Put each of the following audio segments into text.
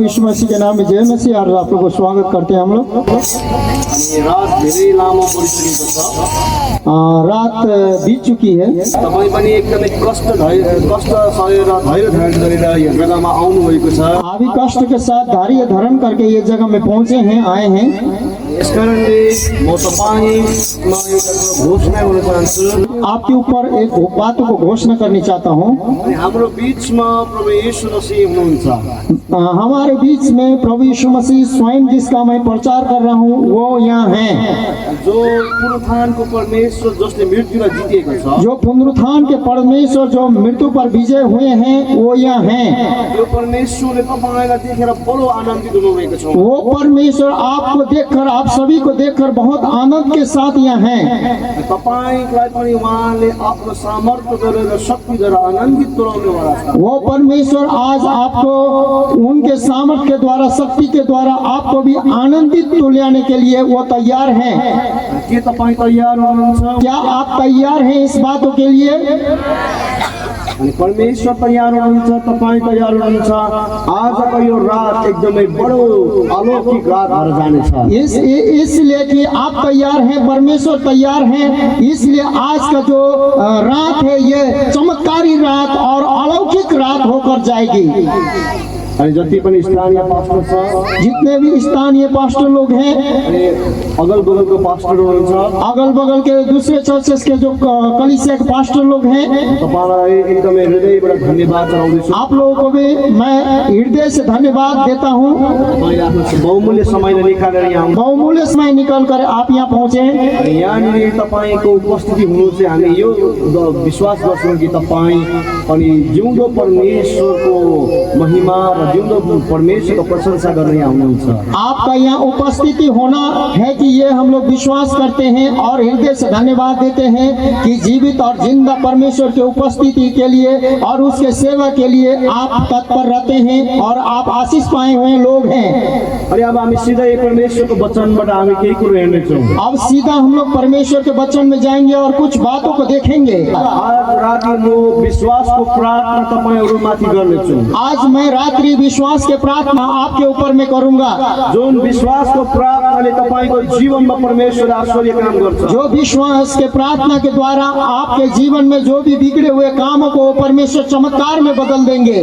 यीशु मसीह के नाम में जय मसीह। और आप लोग को स्वागत करते हैं हम लोग। रात बीत चुकी है। तपाईं पनि एकदमै कष्ट सहेर धैर्य धारण गरेर यो जग्गामा आउनुभएको छ। अभी कष्ट के साथ धैर्य धारण करके ये जगह में पहुंचे हैं, आए हैं। यस कारणले म तपाईंमा एउटा घोषणा गर्न चाहन्छु। आपके ऊपर एक बात को घोषणा करनी चाहता हूँ। हाम्रो बीचमा प्रभु यीशु मसीह हुनुहुन्छ। हमारे बीच में प्रभु यीशु मसीह स्वयं जिसका मैं प्रचार कर रहा हूँ वो यहाँ हैं। जो पुनरुत्थानको परमेश्वर जसले मृत्युलाई जितेको छ, जो पुनरुत्थान के परमेश्वर जो मृत्यु पर विजय हुए हैं वो यहाँ हैं। यो परमेश्वरले तपाईलाई देखेर बडो आनन्दित हुनुभएको छ। वो परमेश्वर आपको देखकर, आप सभी को देखकर बहुत आनंद के साथ यहाँ हैं। तपाईलाई पनि उहाँले आफ्नो सामर्थ्य गरेर शक्ति गरेर आनन्दित तुल्याउनुभएको छ। वो परमेश्वर आज आपको उनके सामर्थ्य के द्वारा, शक्ति के द्वारा आपको भी आनंदित तुल्याने के लिए वो तैयार हैं। के तपाईँ तयार हुनुहुन्छ? क्या आप तैयार हैं इस बातों के लिए? अनि परमेश्वर तयार हुनुहुन्छ, तपाईँ तयार हुनुहुन्छ। आजको यो रात एकदमै बडो अलौकिक रात भएर जानेछ। इसलिए कि आप तैयार हैं, परमेश्वर तैयार हैं, इसलिए आज का जो रात है ये चमत्कारी रात और अलौकिक रात होकर जाएगी। अनि जति पनि स्थानीय पास्टर छ, जितने भी स्थानीय पास्टर लोग हैं, अनि अगल बगलको पास्टर हुनुहुन्छ, अगल बगल के दूसरे चर्चेस के जो कलीसिया के पास्टर लोग हैं, तपाईलाई एकदमै हृदयबाट धन्यवाद चढाउँदैछु। आप लोगों को भी मैं हृदय से धन्यवाद देता हूँ। तपाईले आफ्नो बहुमूल्य समय निकालेर यहाँ बहुमूल्य समय निकाल कर आप यहाँ पहुँचे हैं। यहाँनिर तपाईको उपस्थिति हुनु चाहिँ हामी यो विश्वास गर्छौँ कि तपाईँ अनि जिउँदो परमेश्वरको महिमा र जिउँदो परमेश्वरको प्रशंसा गर्न यहाँ हुनुहुन्छ। आपका यहाँ उपस्थिति होना है कि ये हम लोग विश्वास करते हैं और हृदय से धन्यवाद देते हैं कि जीवित और जिंदा परमेश्वर के उपस्थिति के लिए और उसके सेवा के लिए आप तत्पर रहते हैं और आप आशीष पाए हुए लोग हैं। अनि अब हामी सिधै परमेश्वरको वचनबाट हामी केही कुरो हेर्नेछौँ। अब सीधा हम लोग परमेश्वर के वचन में जाएंगे और कुछ बातों को देखेंगे। आज राति म विश्वासको प्रार्थना तपाईहरुमाथि गर्नेछु। आज मैं रात्रि विश्वास के प्रार्थना आपके ऊपर में करूंगा। जुन विश्वासको प्रार्थनाले तपाईको जीवनमा परमेश्वर आश्चर्य काम गर्छ। जो विश्वास के प्रार्थना के द्वारा आपके जीवन में जो भी बिगड़े हुए कामों को परमेश्वर चमत्कार में बदल देंगे।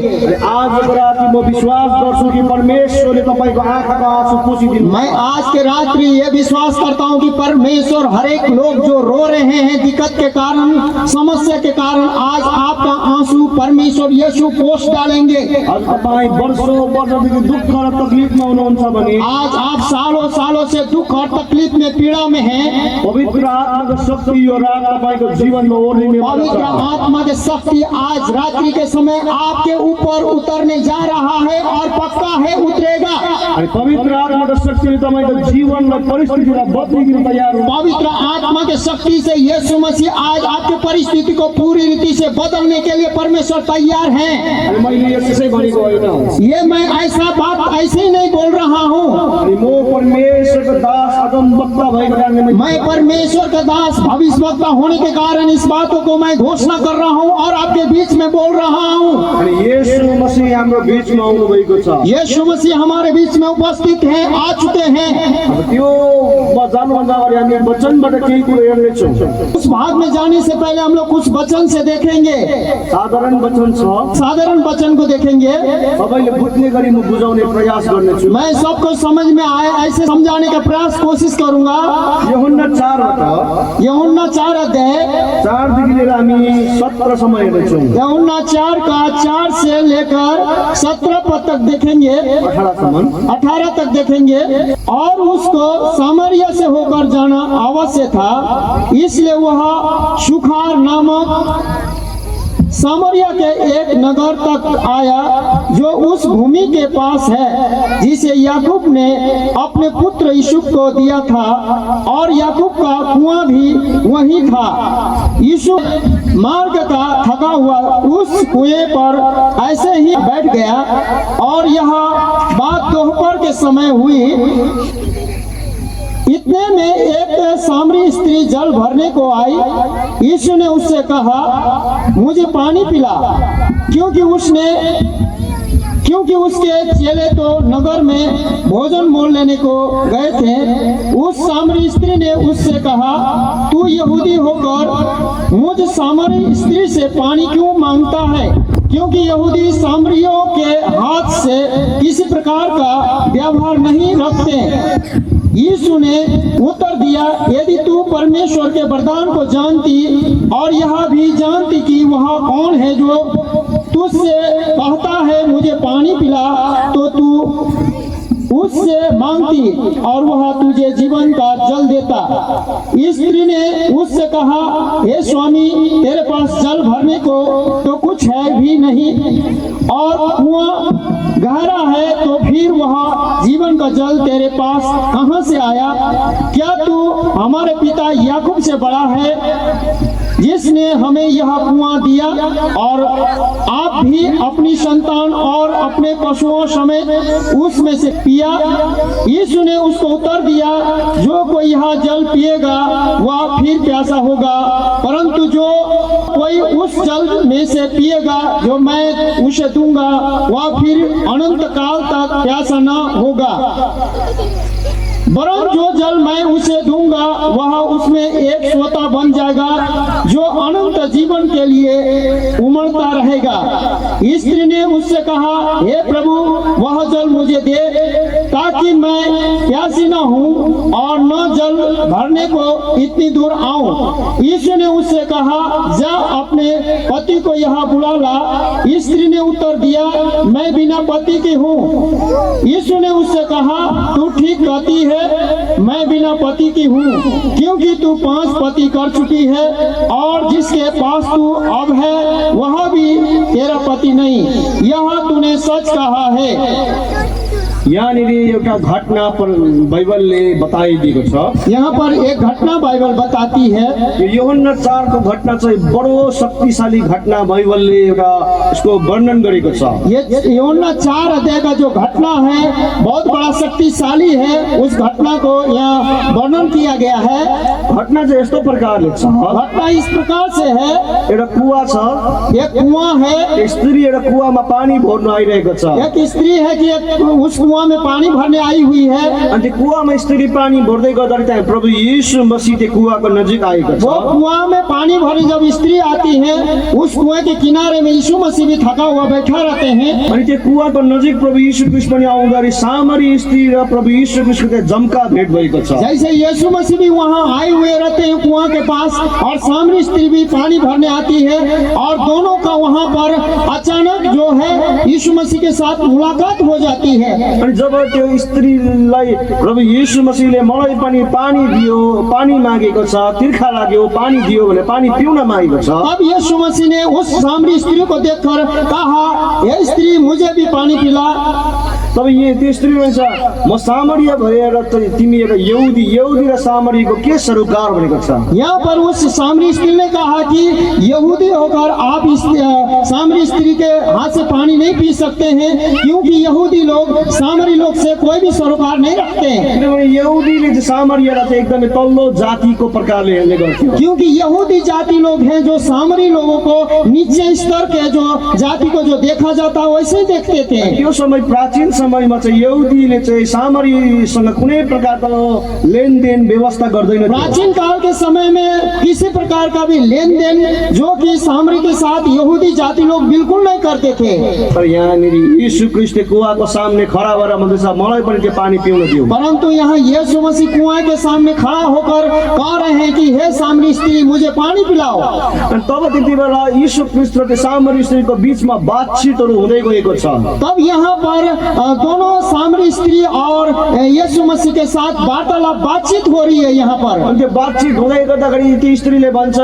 आज राति म विश्वास गर्छु कि परमेश्वरले तपाईको आँखाको आँसु पोछिदिनु। मैं आज के रात्रि ये विश्वास करता हूँ कि परमेश्वर हर एक लोग जो रो रहे हैं दिक्कत के कारण, समस्या के कारण, आज आपका आंसू परमेश्वर यीशु पोंछ डालेंगे। आज तपाईँ वर्षौं वर्षदेखि दुःख र तकलिफमा हुनुहुन्छ भने, आज आप सालों सालों से दुख और तकलीफ में, पीड़ा में हैं, पवित्र आत्माको शक्ति यो रात तपाईको जीवनमा ओर्लिने पवित्र आत्मा की शक्ति आज रात्रि के समय आपके ऊपर उतरने जा रहा है और पक्का है उतरेगा। अनि पवित्र आत्माको शक्तिले तपाईको जीवनलाई, परिस्थितिलाई बदलिदिन तयार हो। पवित्र आत्मा के शक्ति से यीशु मसीह आज आपके परिस्थिति को पूरी रीति से बदलने के लिए परमेश्वर तैयार हैं। अनि मैले यसै भनेको होइन। ये मैं ऐसा बात ऐसे ही नहीं बोल रहा हूँ। अनि म परमेश्वरको दास अगमवक्ता भएको कारणले मैं परमेश्वर का दास भविष्यवक्ता होने के कारण इस बातों को मैं घोषणा कर रहा हूँ और आपके बीच में बोल रहा हूँ। अनि यीशु मसीह हाम्रो बीचमा आउनु भएको छ। यीशु मसीह हमारे बीच में उपस्थित हैं, आ चुके हैं। अब त्यो म जानुभन्दा अगाडि हामी वचनबाट केही कुरो हेर्नेछौँ। उस भाग में जाने से पहले हम लोग कुछ वचन से देखेंगे। साधारण वचन छ, साधारण वचन को देखेंगे। सबैले बुझ्ने गरी म बुझाउने प्रयास गर्नेछु। मैं सबको समझ में आए ऐसे समझाने का प्रयास कोशिश करूंगा। यूहन्ना 4 यूहन्ना 4 अध्याय 4 देखि लिएर हामी 17 सम्म हेर्नेछौँ। यूहन्ना 4 का 4 से लेकर 17 पद तक देखेंगे, 18 तक देखेंगे। और उसको सामरिया से होकर जाना अवश्य था, इसलिए वह सुखार नामक सामरिया के एक नगर तक आया जो उस भूमि के पास है जिसे याकूब ने अपने पुत्र यूसुफ को दिया था, और याकूब का कुआं भी वहीं था। यूसुफ मार्ग का थका हुआ उस कुएं पर ऐसे ही बैठ गया, और यह बात दोपहर के समय हुई। इतने में एक सामरी स्त्री जल भरने को आई। यीशु ने उससे क्यों क्योंकि उसके चेले तो नगर में भोजन मोल लेने को गए थे। उस सामरी स्त्री ने उससे कहा, तू यहूदी होकर मुझ सामरी स्त्री से पानी क्यों मांगता है? क्योंकि यहूदी सामरियों के हाथ से किसी प्रकार का व्यवहार नहीं रखते। यीशु ने उत्तर दिया, यदि तू परमेश्वर के वरदान को जानती और यह भी जानती कि वह कौन है जो तुझसे कहता है मुझे पानी पिला, तो तू उससे मांगती और वह तुझे जीवन का जल देता। स्त्री ने उससे कहा, हे स्वामी, तेरे पास जल भरने को तो कुछ है भी नहीं और कुआं गहरा है, तो फिर वह जीवन का जल तेरे पास कहां से आया? क्या तू हमारे पिता याकूब से बड़ा है जिसने हमें यह कुआं दिया और आप भी अपनी संतान और अपने पशुओं समेत उसमें से पिया? यीशु ने उसको उत्तर दिया, जो कोई यह जल पिएगा वह फिर प्यासा होगा, परंतु जो कोई उस जल में से पिएगा जो मैं उसे दूंगा वह फिर अनंत काल तक प्यासा न होगा, वरन जो जल मैं उसे दूंगा वह उसमें एक सोता बन जाएगा जो अनंत जीवन के लिए उमड़ता रहेगा। स्त्री ने उससे कहा, हे प्रभु, वह जल मुझे दे ताकि मैं प्यासी न हूँ और न जल भरने को इतनी दूर आऊं। यीशु ने उससे कहा, जा अपने पति को यहाँ बुला ला। स्त्री ने उत्तर दिया, मैं बिना पति की हूँ। यीशु ने उससे कहा, तू ठीक कहती है, मैं बिना पति की हूँ, क्योंकि तू 5 पति कर चुकी है और जिसके पास तू अब है वह भी तेरा पति नहीं। यह तूने सच कहा है। यहाँनिर एउटा घटना पर बाइबलले बताइदिएको छ। यहाँ पर एक घटना बाइबल बताती है। यो यूहन्ना 4 को घटना चाहिँ बडो शक्तिशाली घटना बाइबलले एउटा यसको वर्णन गरेको छ। ये यूहन्ना 4 अध्याय का जो घटना है बहुत बड़ा शक्तिशाली है। उस घटना को यहाँ वर्णन किया गया है। घटना चाहिँ यस्तो प्रकारले छ। घटना इस प्रकार से है, एउटा कुवा छ, एक कुआं है, एक स्त्री एउटा कुवामा पानी भर्न आइरहेको छ। एक स्त्री है कि उस कुआं में पानी भरने आई हुई है। अनि त्यो कुवामा स्त्री पानी भर्दै गर्दाखेरि त्यहाँ प्रभु यीशु मसीह त्यो कुवाको नजिक आएको छ। वो कुआं में पानी भरने जब स्त्री आती है, उस कुएं के किनारे में यीशु मसीह भी थका हुआ बैठा रहते हैं। अनि त्यो कुवाको नजिक प्रभु यीशु ख्रीष्ट पनि आउँदाखेरि सामरी स्त्री र प्रभु यीशु ख्रीष्टको त्यहाँ जम्का भेट भएको छ। जैसे यीशु मसीह भी वहाँ आए हुए रहते हैं कुआं के पास और सामरी स्त्री भी पानी भरने आती है और दोनों का वहाँ पर अचानक जो है यीशु मसीह के साथ मुलाकात हो जाती है। अनि जब त्यो स्त्रीलाई प्रभु यीशु मसीहले मलाई पनि पानी दियो, पानी मागेको छ, तिर्खा लाग्यो, पानी दियो भने पानी पिउन मागेको छ। अब यीशु मसीह ने उस सामरी स्त्री को देखकर कहा, ये स्त्री मुझे भी पानी पिला। तब त्यो स्त्री भन्छ, म सामरिया भएर तिमी एउटा यहुदी र सामरीको के सरोकार भनेको छ। यहाँ पर उस सामरी स्त्री ने कहा कि यहूदी होकर आप इस सामरी स्त्री के हाथ से पानी नहीं पी सकते हैं, क्योंकि यहूदी लोग सामरी लोग से कोई भी सरोकार नहीं रखते हैं। किनभने यहुदीले चाहिँ सामरियालाई चाहिँ एकदमै तल्लो जातिको प्रकारले हेर्ने गर्थ्यो। क्योंकि यहूदी जाति लोग हैं जो सामरी लोगों को नीचे स्तर के जो जाति को जो देखा जाता वैसे ही देखते थे। त्यो समय प्राचीन समयमा चाहिँ यहुदीले चाहिँ सामरीसँग कुनै प्रकारको लेनदेन व्यवस्था गर्दैन। प्राचीन काल के समय में किसी प्रकार का भी लेन देन जो कि सामरी के साथ यहूदी जाति लोग बिल्कुल नहीं करते थे। पर यहाँनिर यीशु ख्रीष्ट कुवाको सामने खड़ा भएर भन्दैछ, मलाई पनि त्यो पानी पिउन दिऊ। परंतु यहाँ यीशु मसीह कुआं के सामने खड़ा होकर कह रहे हैं कि हे सामरी स्त्री, मुझे पानी पिलाओ। अनि तब त्यति बेला यीशु ख्रीष्ट र सामरी स्त्रीको बीचमा बातचितहरू हुँदै गएको छ। तब यहाँ पर दोनों सामरी स्त्री और यीशु मसीह के साथ वार्तालाप बातचीत हो रही है। यहाँ पर अनि त्यो बातचित हुँदै गर्दाखेरि त्यो स्त्रीले भन्छ,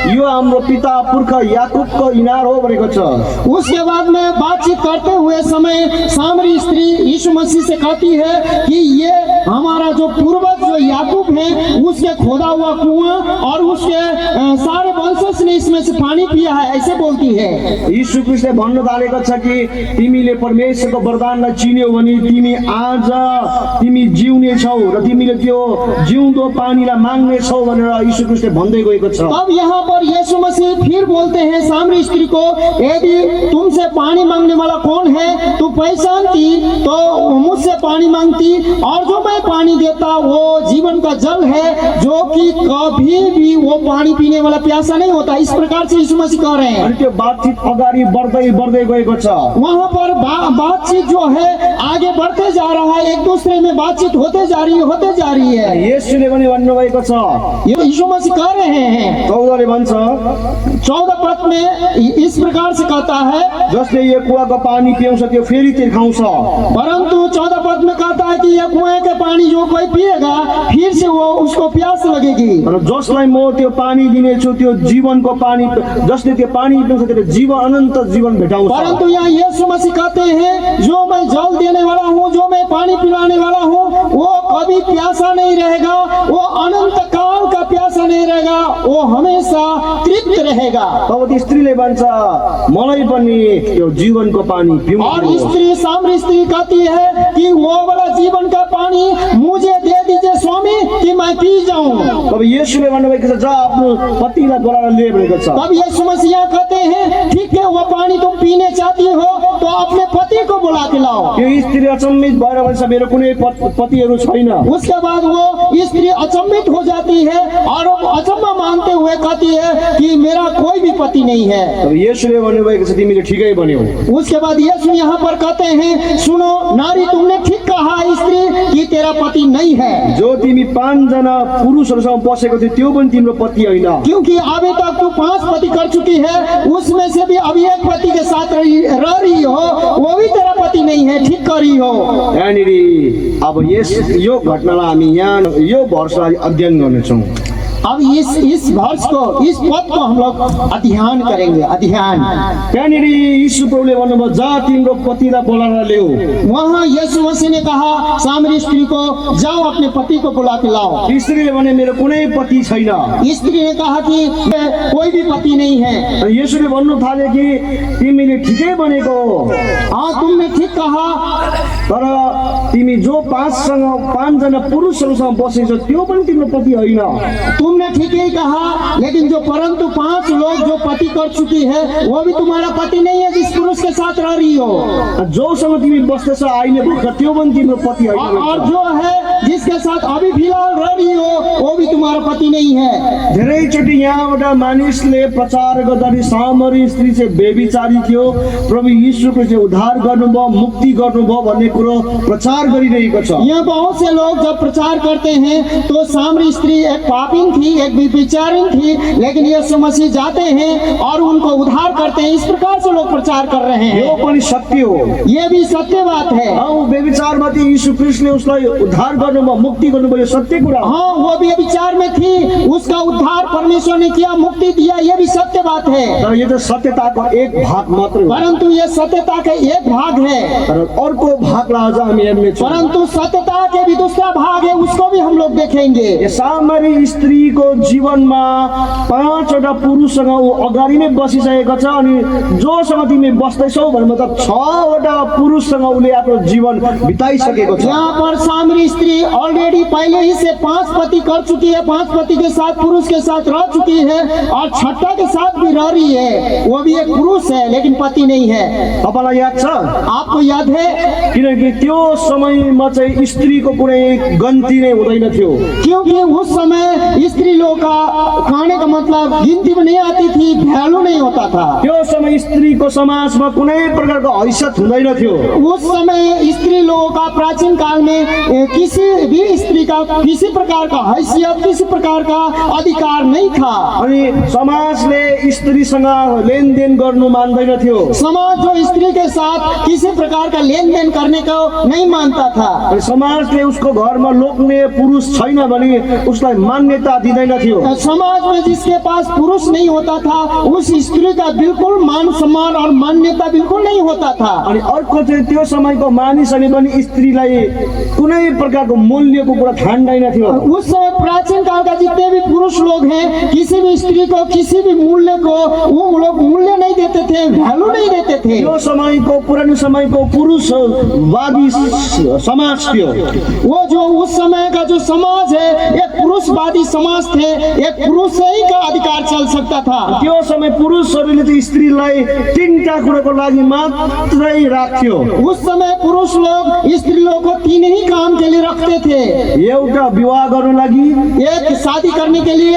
यो हाम्रो पिता पुर्खा याकुबको इनार हो भनेको छ। उसके बाद में बातचीत करते हुए समय सामरी स्त्री यीशु मसीह से कहती है कि ये हमारा जो पूर्वज जो याकूब है उसके खोदा हुआ कुआं और उसके सारे वंशज ने इसमें से पानी पिया है, ऐसे बोलती है। यीशु ख्रीष्टले भन्न थालेको छ कि तिमीले परमेश्वरको वरदानलाई चिन्यौ भने तिमी आज तिमी जिउने छौ र तिमीले त्यो जिउँदो पानीलाई माग्ने छौ भनेर यीशु ख्रीष्टले भन्दै गएको छ। अब यहाँ पर यीशु मसीह फिर बोलते हैं सामरी स्त्री को, यदि तुमसे पानी मांगने वाला कौन है, तू पहचानती तो मुझसे पानी मांगती, और जो मैं पानी देता वो जीवन का जल है, जो कि कभी भी वो पानी पीने वाला प्यासा नहीं होता। इस प्रकार से यीशु मसीह कह रहे हैं। अनि त्यो बातचित अगाडि बढ्दै बढ्दै गएको छ। वहाँ पर बातचीत जो है आगे बढ़ते जा रहा है, एक दूसरे में बातचीत होते जा रही है। येशूले पनि भन्नुभएको छ, ये यीशु मसीह कह रहे हैं। 14 ले भन्छ, 14 पद में इस प्रकार से कहता है, जसले यो कुवाको पानी पिउँछ त्यो फेरि तिर्खाउँछ। परंतु 14 पद में कहता है कि यह कुएं के पानी जो कोई पिएगा फिर से वो उसको प्यास लगेगी। र जसलाई म त्यो पानी दिनेछु त्यो जीवनको पानी, जसले त्यो पानी पिउँछ त्यसले जीवन अनन्त जीवन भेटाउँछ। परंतु यहाँ यीशु मसीह कहते हैं, जो मैं जल देने वाला हूँ, जो मैं पानी पिलाने वाला हूँ, वो कभी प्यासा नहीं रहेगा, वो अनंत काल का प्यासा नहीं रहेगा, वो हमेशा तृप्त रहेगा। तब त्यो स्त्रीले भन्छ, मलाई पनि त्यो जीवनको पानी और पिउनु। स्त्री सामरी स्त्री कहती है कि वो वाला जीवन का पानी मुझे दे दीजिए स्वामी, कि मैं पी जाऊं। तब येशूले भन्नुभएको छ, जा आफ्नो पतिलाई बोलाएर ल्याए भनेको छ। तब यीशु मसीह कहते हैं, ठीक है, वो पानी तुम पीने चाहती हो तो अपने पति को बुला के लाओ। त्यो स्त्री अचम्मित भएर भन्छ, मेरो कुनै पतिहरू छैन। उसके बाद वो स्त्री अचंभित हो जाती है और अचंभा मानते हुए कहती है कि मेरा कोई भी पति नहीं है। तब येशूले भन्नुभएको छ, तिमीले ठिकै भन्यौ। उसके बाद यीशु यहाँ पर कहते हैं, सुनो नारी, तुमने ठीक कहा स्त्री कि तेरा पति नहीं है, जो तिमी 5 जना पुरुषहरूसँग बसेको थियो त्यो पनि तिम्रो पति होइन। क्योंकि अभी तक तू 5 पति कर चुकी है, उसमें से भी अभी एक पति के साथ रह रही हो, वो भी तेरा पति नहीं है, ठीक कर रही हो। यहाँनिर अब यो घटनालाई हामी यहाँ यो वर्षलाई अध्ययन गर्नेछौँ। अब इस वर्ष को, इस पद को हम लोग अध्ययन करेंगे, अध्ययन। त्यहाँनिर यीशु प्रभुले भन्नुभयो, जा तिम्रो पतिलाई बोलाएर ल्याऊ। वहाँ यीशु मसीह ने कहा सामरी स्त्री को, जाओ अपने पति को बुला के लाओ। स्त्रीले भने मेरो कुनै पति छैन। स्त्री ने कहा कि कोई भी पति नहीं है। येशूले भन्नु थाले कि तिमीले ठिकै भनेको, हाँ तुमने ठीक कहा, तर तिमी जो 5 जना पुरुषहरूसँग बसेछौ त्यो पनि तिम्रो पति होइन। तुमने ठीक ही कहा, लेकिन जो परंतु 5 लोग जो पति कर चुकी है वो भी तुम्हारा पति नहीं है, जिस पुरुष के साथ रह रही हो। जोसँग तिमी बस्दैछ अहिले भर्खर त्यो पनि तिम्रो पति होइन। और जो है जिसके साथ अभी फिलहाल रह रही हो वो भी तुम्हारा पति नहीं है। धेरैचोटि यहाँबाट मानिसले प्रचार गर्दाखेरि सामरी स्त्री चाहिँ बेबिचारी थियो, प्रभु यीशुको चाहिँ उद्धार गर्नुभयो, मुक्ति गर्नुभयो भन्ने कुरो प्रचार गरिरहेको छ। यहाँ बहुत से लोग जब प्रचार करते हैं तो सामरी स्त्री एक पापिन थी, एक व्यभिचारिणी थी, लेकिन यीशु मसीह जाते हैं और उनको उद्धार करते हैं। इस प्रकार से लोग प्रचार कर रहे हैं। यो पनि सत्य हो, ये भी सत्य बात है। ऊ व्यभिचारमाथि यीशु ख्रीष्टले उसलाई उद्धार गर्नुभयो, मुक्ति गर्नुभयो, सत्य कुरा। हाँ, वो व्यभिचार में थी, उसका उद्धार परमेश्वर ने किया, मुक्ति दिया, ये भी सत्य बात है। तर यो त सत्यताको एक भाग मात्र हो। परंतु ये सत्यता का एक भाग है। तर अर्को भागलाई आज हामी हेर्नेछौँ। परंतु सत्यता के भी दूसरा भाग है, उसको भी हम लोग देखेंगे। यो सामरी स्त्रीको जीवनमा 5 वटा पुरुषसँग ऊ अगाडि नै बसिसकेको छ, अनि जोसँग तिमी बस्दैछौ भने मतलब 6 वटा पुरुषसँग उसले आफ्नो जीवन बिताइसकेको छ। यहाँ पर सामरी स्त्री ऑलरेडी पहले ही से 5 पति कर चुकी है, 5 पति के साथ, पुरुष के साथ रह चुकी है, और 6ठा के साथ भी रह रही है। वो भी एक पुरुष है लेकिन पति नहीं है। तपाईँलाई याद छ? आपको याद है? किनकि त्यो समयमा चाहिँ स्त्रीको कुनै गन्ती नै हुँदैन थियो। क्योंकि उस समय स्त्री लोग का खाने का मतलब गिनती में नहीं आती थी, वैल्यू नहीं होता था। त्यो समय स्त्रीको समाजमा कुनै प्रकारको हैसियत हुँदैन थियो। उस समय स्त्री लोगों का प्राचीन काल में किसी भी स्त्री का किसी प्रकार का हैसियत, किसी प्रकार का अधिकार नहीं था। अनि समाजले स्त्रीसँग लेनदेन गर्नु मान्दैन थियो। समाज जो स्त्री के साथ किसी प्रकार का लेन देन करने को नहीं मानता था। अनि समाजले उसको घरमा लोग्ने पुरुष छैन भने उसलाई मान्यता दिँदैन थियो। समाज में जिसके पास पुरुष नहीं होता था उस स्त्री का बिल्कुल मान सम्मान और मान्यता बिल्कुल नहीं होता था। अनि अर्को चाहिँ त्यो समयको मानिसहरूले पनि स्त्रीलाई कुनै प्रकारको मूल्यको कुरा ठान्दैन थियो। उस समय प्राचीन प्राचीन काल का जितने भी पुरुष लोग हैं, किसी भी स्त्री को किसी भी मूल्य को वो लोग मूल्य नहीं देते थे, वैल्यू नहीं देते थे। यो समयको पुरानो समयको पुरुषवादी समाज थियो। वो जो उस समय का जो समाज है, एक पुरुषवादी समाज थे, एक पुरुष से ही का अधिकार चल सकता था। त्यो समय पुरुषहरूले त स्त्रीलाई तीनटा कुराको लागि मात्रै राख्थ्यो। उस समय पुरुष लोग स्त्री लोग को तीन ही काम के लिए रखते थे। एउटा विवाह गर्नु लागि, एक शादी करने के लिए,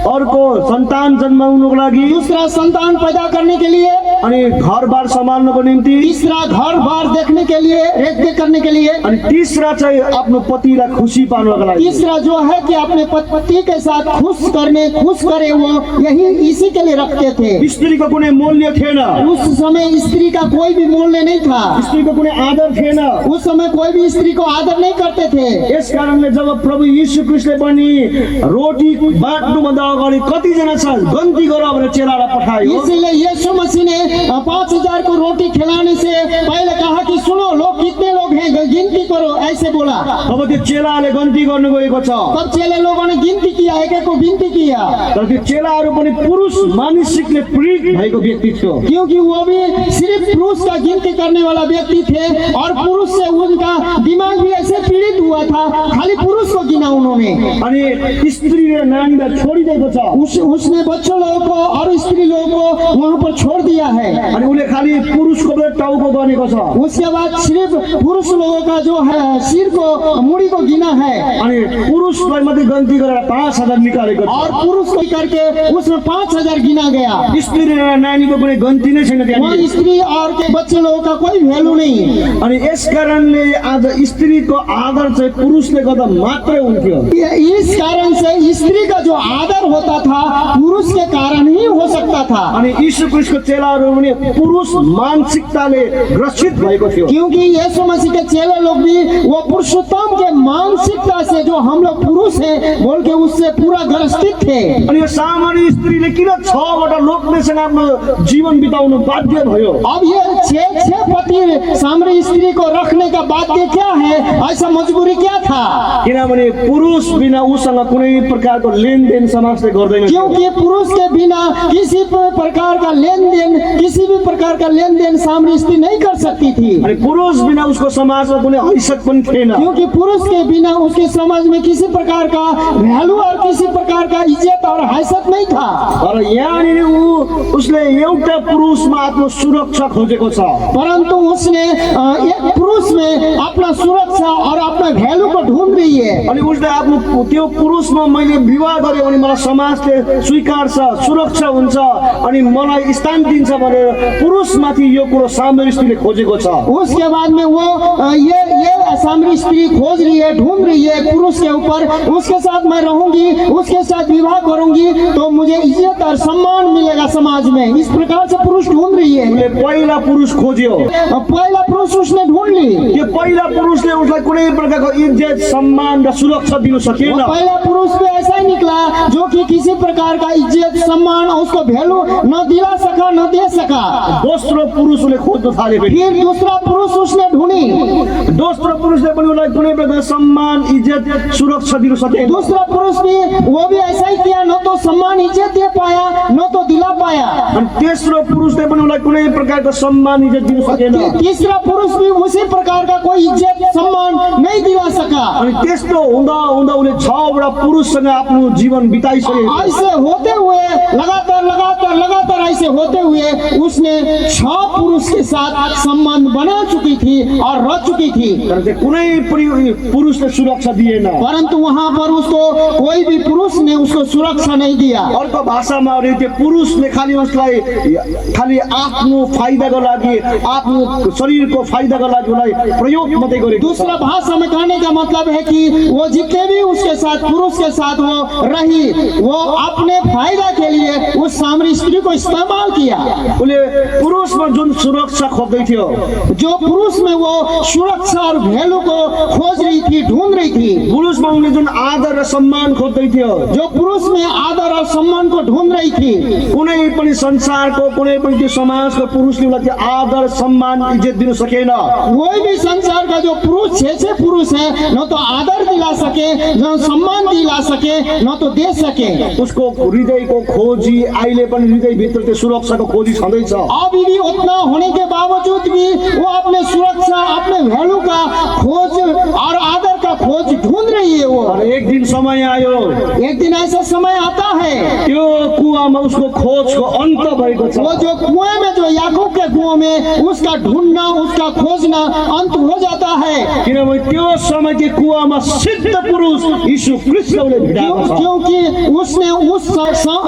अर्को सन्तान जन्माउनुको लागि, दूसरा संतान पैदा करने के लिए, अनि घरबार सम्हाल्नको निम्ति, तीसरा घर बार देखने के लिए, रेखदेख करने के लिए, अनि तीसरा चाहिँ आफ्नो पतिलाई खुसी पार्नको लागि। तीसरा जो है कि अपने पति के साथ खुश करे वो यही इसी के लिए रखते थे। स्त्रीको कुनै मूल्य थिएन, उस समय स्त्री का कोई भी मूल्य नहीं था, स्त्रीको कुनै आदर थिएन। उस समय कोई भी स्त्री को आदर नहीं करते थे। यस कारणले जब प्रभु यीशु ख्रीष्टले पनि रोटी बाँड्नुभन्दा अगाडि कतिजना छ गन्ती गर भनेर चेलालाई पठायो। इसीलिए यीशु मसीह ने 5000 को रोटी खिलाने से पहले कहा कि सुनो लोग कितने लोग हैं, गिनती करो, ऐसे बोला। अब त्यो चेलाले गन्ती गर्नु गएको छ। तब चेले लोगों ने गिनती किया, एक एक को गिनती किया। तर त्यो चेलाहरू पनि पुरुष मानसिकले पीडित भएको व्यक्ति थियो, क्योंकि वो भी सिर्फ पुरुष का गिनती करने वाला व्यक्ति थे और पुरुष से उनका दिमाग भी ऐसे पीड़ित हुआ था, खाली पुरुष को गिना उन्होंने। अनि स्त्रीले नानीलाई छोडिदिएको छ। उसने बच्चों लोगों को और स्त्री लोगों को वहाँ पर छोड़ दिया है। अनि उसले खाली पुरुषको टाउको गनेको छ। उसके बाद सिर्फ पुरुष लोगों का जो है सिर को, मुड़ी को गिना है। अनि पुरुषलाई मात्रै गन्ती गरेर 5000 निकालेको छ। और पुरुष को करके उसमें 5000 गिना गया। स्त्री र नानीको कुनै गन्ती नै छैन वहाँ त्यहाँ। स्त्री और के बच्चे लोगों का कोई वैल्यू नहीं। अनि यस कारणले आज स्त्रीको आदर चाहिँ पुरुषले गर्दा मात्रै हुन्थ्यो। इस कारण से स्त्री का जो आदर होता था पुरुष के कारण ही हो सकता था। अनि यीशु ख्रीष्टको चेलाहरू पनि पुरुष मानसिकताले ग्रसित भएको थियो। क्योंकि यीशु मसीह के चेले लोग भी वो पुरुषोत्तम के मानसिकता से जो हम लोग पुरुष हैं बोल के उससे पूरा ग्रसित थे। अनि यो सामान्य स्त्रीले किन 6वटा लोकमेसँग आफ्नो जीवन बिताउनु बाध्य भयो? अब ये 6 पति सामरी स्त्री को रखने का बाध्य क्या है, ऐसा मजबूरी क्या था? किनभने पुरुष बिना उसँग कुनै प्रकारको लेनदेन समाजले गर्दैन। क्योंकि पुरुष के बिना किसी प्रकार का लेनदेन सामरी स्त्री नहीं कर सकती थी। अनि पुरुष बिना उसको समाजमा कुनै हैसियत पनि थिएन। क्योंकि पुरुष के बिना उसके समाज में किसी प्रकार का वैल्यू और किसी प्रकार का इज्जत और हैसियत नहीं था। तर यहाँनिर उसले एउटा पुरुषमा आफ्नो सुरक्षा खोजेको छ। परंतु उसने एक पुरुष में अपना सुरक्षा और अपना वैल्यू को ढूंढ रही है। अनि उसले आफ्नो त्यो पुरुषमा मैले विवाह गरेँ भने मलाई समाजले स्वीकार्छ, सुरक्षा हुन्छ अनि मलाई स्थान दिन्छ भनेर पुरुषमाथि यो कुरो सामरी स्त्रीले खोजेको छ। उसके बाद में वो ये सामरी स्त्री खोज रही है, ढूंढ रही है पुरुष के ऊपर, उसके साथ मैं रहूंगी, उसके साथ विवाह करूंगी तो मुझे इज्जत और सम्मान मिलेगा समाज में। इस प्रकार से पुरुष ढूंढ रही है। उसले पहिला पुरुष खोज्यो। पहला पुरुष उसने ढूंढ ली। यो पहिला पुरुषले उसलाई कुनै प्रकारको इज्जत, सम्मान र सुरक्षा दिन सकेन। वो पहला पुरुष भी ऐसा ही निकला जो कि किसी प्रकार का इज्जत, सम्मान उसको वैल्यू न दिला सका, न दे सका। दोस्रो पुरुष उसले खोज्न थाल्यो। फिर दूसरा पुरुष उसने ढूंढी। दोस्रो पुरुषले पनि उसलाई कुनै प्रकारको सम्मान, इज्जत, सुरक्षा दिन सकेन। दूसरा पुरुष भी वो भी ऐसा ही किया, न तो सम्मान इज्जत दे पाया, न तो दिला पाया। अनि तेस्रो पुरुषले पनि उसलाई कुनै प्रकारको सम्मान, इज्जत दिन सकेन। तीसरा पुरुष भी उसी प्रकार का कोई इज्जत, सम्मान नहीं दिला सका। अनि त्यस्तो हुँदा हुँदा उसले 6वटा पुरुषसँग आफ्नो जीवन बिताइसके। ऐसे होते हुए लगातार ऐसे होते हुए उसने 6 पुरुष के साथ संबंध बना चुकी थी और रह चुकी थी। तर चाहिँ कुनै पनि पुरुषले सुरक्षा दिएन। परंतु वहां पर उसको कोई भी पुरुष ने उसको सुरक्षा नहीं दिया। अर्को भाषामा त्यो पुरुषले खाली उसलाई खाली आफ्नो फाइदाको लागि, आफ्नो शरीरको फाइदाको लागि उसलाई प्रयोग मात्रै गरेको। दूसरा भाषा में कहने का मतलब है कि वो जितने भी उसके साथ पुरुष के साथ वो रही, वो अपने फायदा के लिए उस सामरी स्त्री को इस्तेमाल किया। उसले पुरुषमा जुन सुरक्षा खोज्दै थियो, जो पुरुष में वो सुरक्षा और वैल्यू को खोज रही थी, ढूंढ रही थी। पुरुषमा उनले जुन आदर र सम्मान खोज्दै थियो, जो पुरुष में आदर और सम्मान को ढूंढ रही थी, कुनै पनि संसारको कुनै पनि त्यो समाजको पुरुषले उसलाई त्यो आदर सम्मान इज्जत दिन सकेन। कोई भी संसार का जो पुरुष छह पुरुष है, न तो आदर दिला सके, न सम्मान दिला सके, न तो दे सके। उसको हृदयको खोजी अहिले पनि हृदयभित्र त्यो सुरक्षाको खोजी छँदैछ। अभी भी उतना होने के बावजूद भी वो अपने सुरक्षा, अपने वैल्यू का खोज और आदर का खोज ढूंढ रही है। वो तर एक दिन समय आयो, एक दिन ऐसा समय आता है, त्यो कुवामा उसको खोजको अन्त भएको छ। वो जो कुएं में, जो याकूब के कुएं में, उसका ढूंढना, उसका खोजना अंत हो जाता है। किनभने त्यो समय त्यो कुवामा सिद्ध पुरुष यीशु ख्रीष्टले भेटाएको छ। क्योंकि उसने उस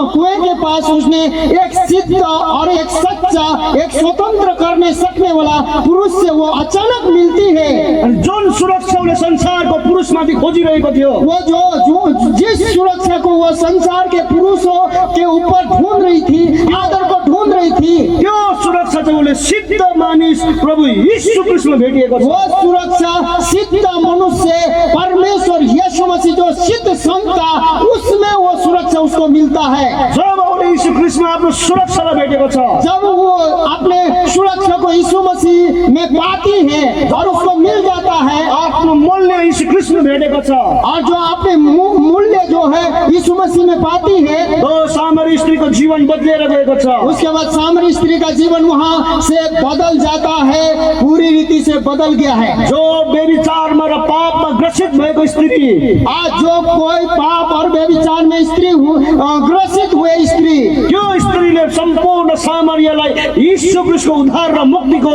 कुएं के पास उसने एक सिद्ध और एक सच्चा, एक स्वतंत्र करने सकने वाला पुरुष से वो अचानक मिलती है। अनि जुन सुरक्षा उसले संसारको पुरुषमाथि खोजिरहेको थियो, वो जो जिस सुरक्षा को वो संसार के पुरुषों के ऊपर ढूंढ रही थी, आदर को ढूंढ रही थी, त्यो सुरक्षा चाहिँ उसले सिद्ध मानिस प्रभु यीशु ख्रीष्टमा भेटिएको छ। वो सुरक्षा सिद्ध मनुष्य परमेश्वर यीशु मसीह जो सिद्ध संत था, उसमें वो सुरक्षा उसको मिलता है। जब उसले यीशु ख्रीष्टमा आफ्नो सुरक्षालाई भेटेको छ, जब वो अपने सुरक्षा को यीशु मसीह में पाती है और उसको मिल जाता है, आफ्नो मूल्य यीशु ख्रीष्टमा भेटेको छ, और जो अपने मूल्य जो है यीशु मसीह में पाती है, तो सामरी स्त्रीको जीवन बदलेर गएको छ। उसके बाद सामरी स्त्री का जीवन वहाँ से बदल जाता है, पूरी रीति से बदल गया है। जो व्यभिचारमा र पापमा ग्रसित भएको स्त्री थिए, आज जो कोई पाप और व्यभिचार में ग्रसित हुए स्त्री, त्यो स्त्रीले सम्पूर्ण सामरियालाई यीशु ख्रीष्टको उद्धार र मुक्तिको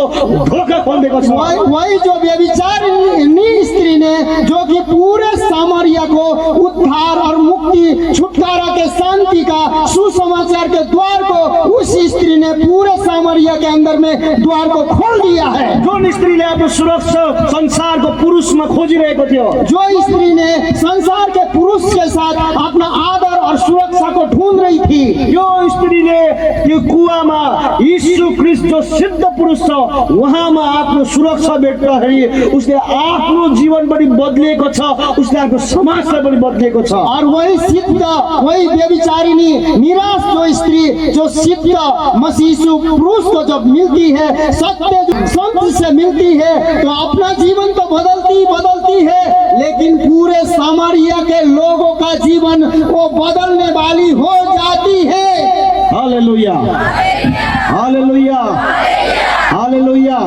ढोका खोलिदिएको छ। वही जो व्यभिचारिणी स्त्री ने, जो कि पूरे सामरिया को उद्धार और मुक्ति, छुटकारा के शांति का सुसमाचार के द्वार को उस स्त्री ने पूरे सामरिया के अंदर में द्वार को खोल दिया है। जुन स्त्रीले आफ्नो सुरक्षा संसारको पुरुषमा खोजिरहेको थियो, जो स्त्री ने संसार के पुरुष के साथ अपना आदर और सुरक्षा को ढूंढ रही थी, यो स्त्रीले त्यो कुवामा यीशु ख्रीष्ट जो सिद्ध पुरुष छ उहाँमा आफ्नो सुरक्षा भेट्दाखेरि उसले आफ्नो जीवन पनि बदलिएको छ, उसले आफ्नो समाजलाई पनि बदलिएको छ। और वही सिद्ध, वही व्यभिचारिणी निराश जो स्त्री, जो सिद्ध मसीह पुरुष को जब मिलती है, सत्य संत से मिलती है, तो अपना जीवन तो बदलती है, लेकिन पूरे सामरिया के लोगों का जीवन वो बदलने वाली हो जाती है। हालेलुया, हालेलुया, हालेलुया।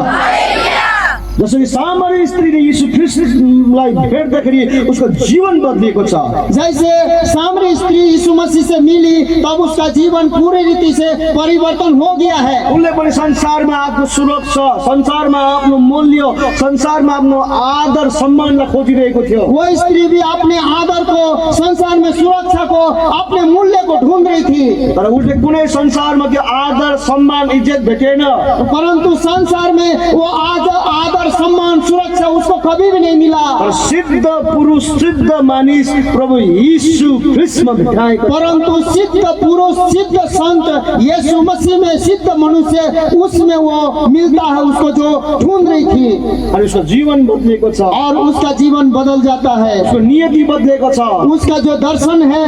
जसरी सामरी स्त्रीले यीशु ख्रीष्टलाई भेट्दाखेरि उसको जीवन बदलिएको छ। जैसे सामरी स्त्री यीशु मसीह से मिली, तब उसका जीवन पूरी रीति से परिवर्तन हो गया है। उनले पनि संसारमा आफ्नो सुरक्षा, संसारमा आफ्नो मूल्य, संसारमा आफ्नो आदर सम्मानलाई खोजिरहेको थियो। वो स्त्री भी अपने आदर को, संसार में सुरक्षा को, अपने मूल्य को ढूंढ रही थी, तर उसले कुनै संसारमा त्यो आदर सम्मान इज्जत भेटेन। परंतु संसार में वो आदर सम्मान सुरक्षा उसको कभी भी नहीं मिला। तर सिद्ध पुरुष, सिद्ध मानिस प्रभु यीशु ख्रीष्टमा भेटाएको। परंतु सिद्ध पुरुष, सिद्ध संत यीशु मसीह में सिद्ध मनुष्य, उसमें वो मिलता है उसको जो ढूंढ रही थी, अनि उसको जीवन बदलेको छ, और उसका जीवन बदल जाता है, उसको नियति बदलेको छ, उसका जो दर्शन है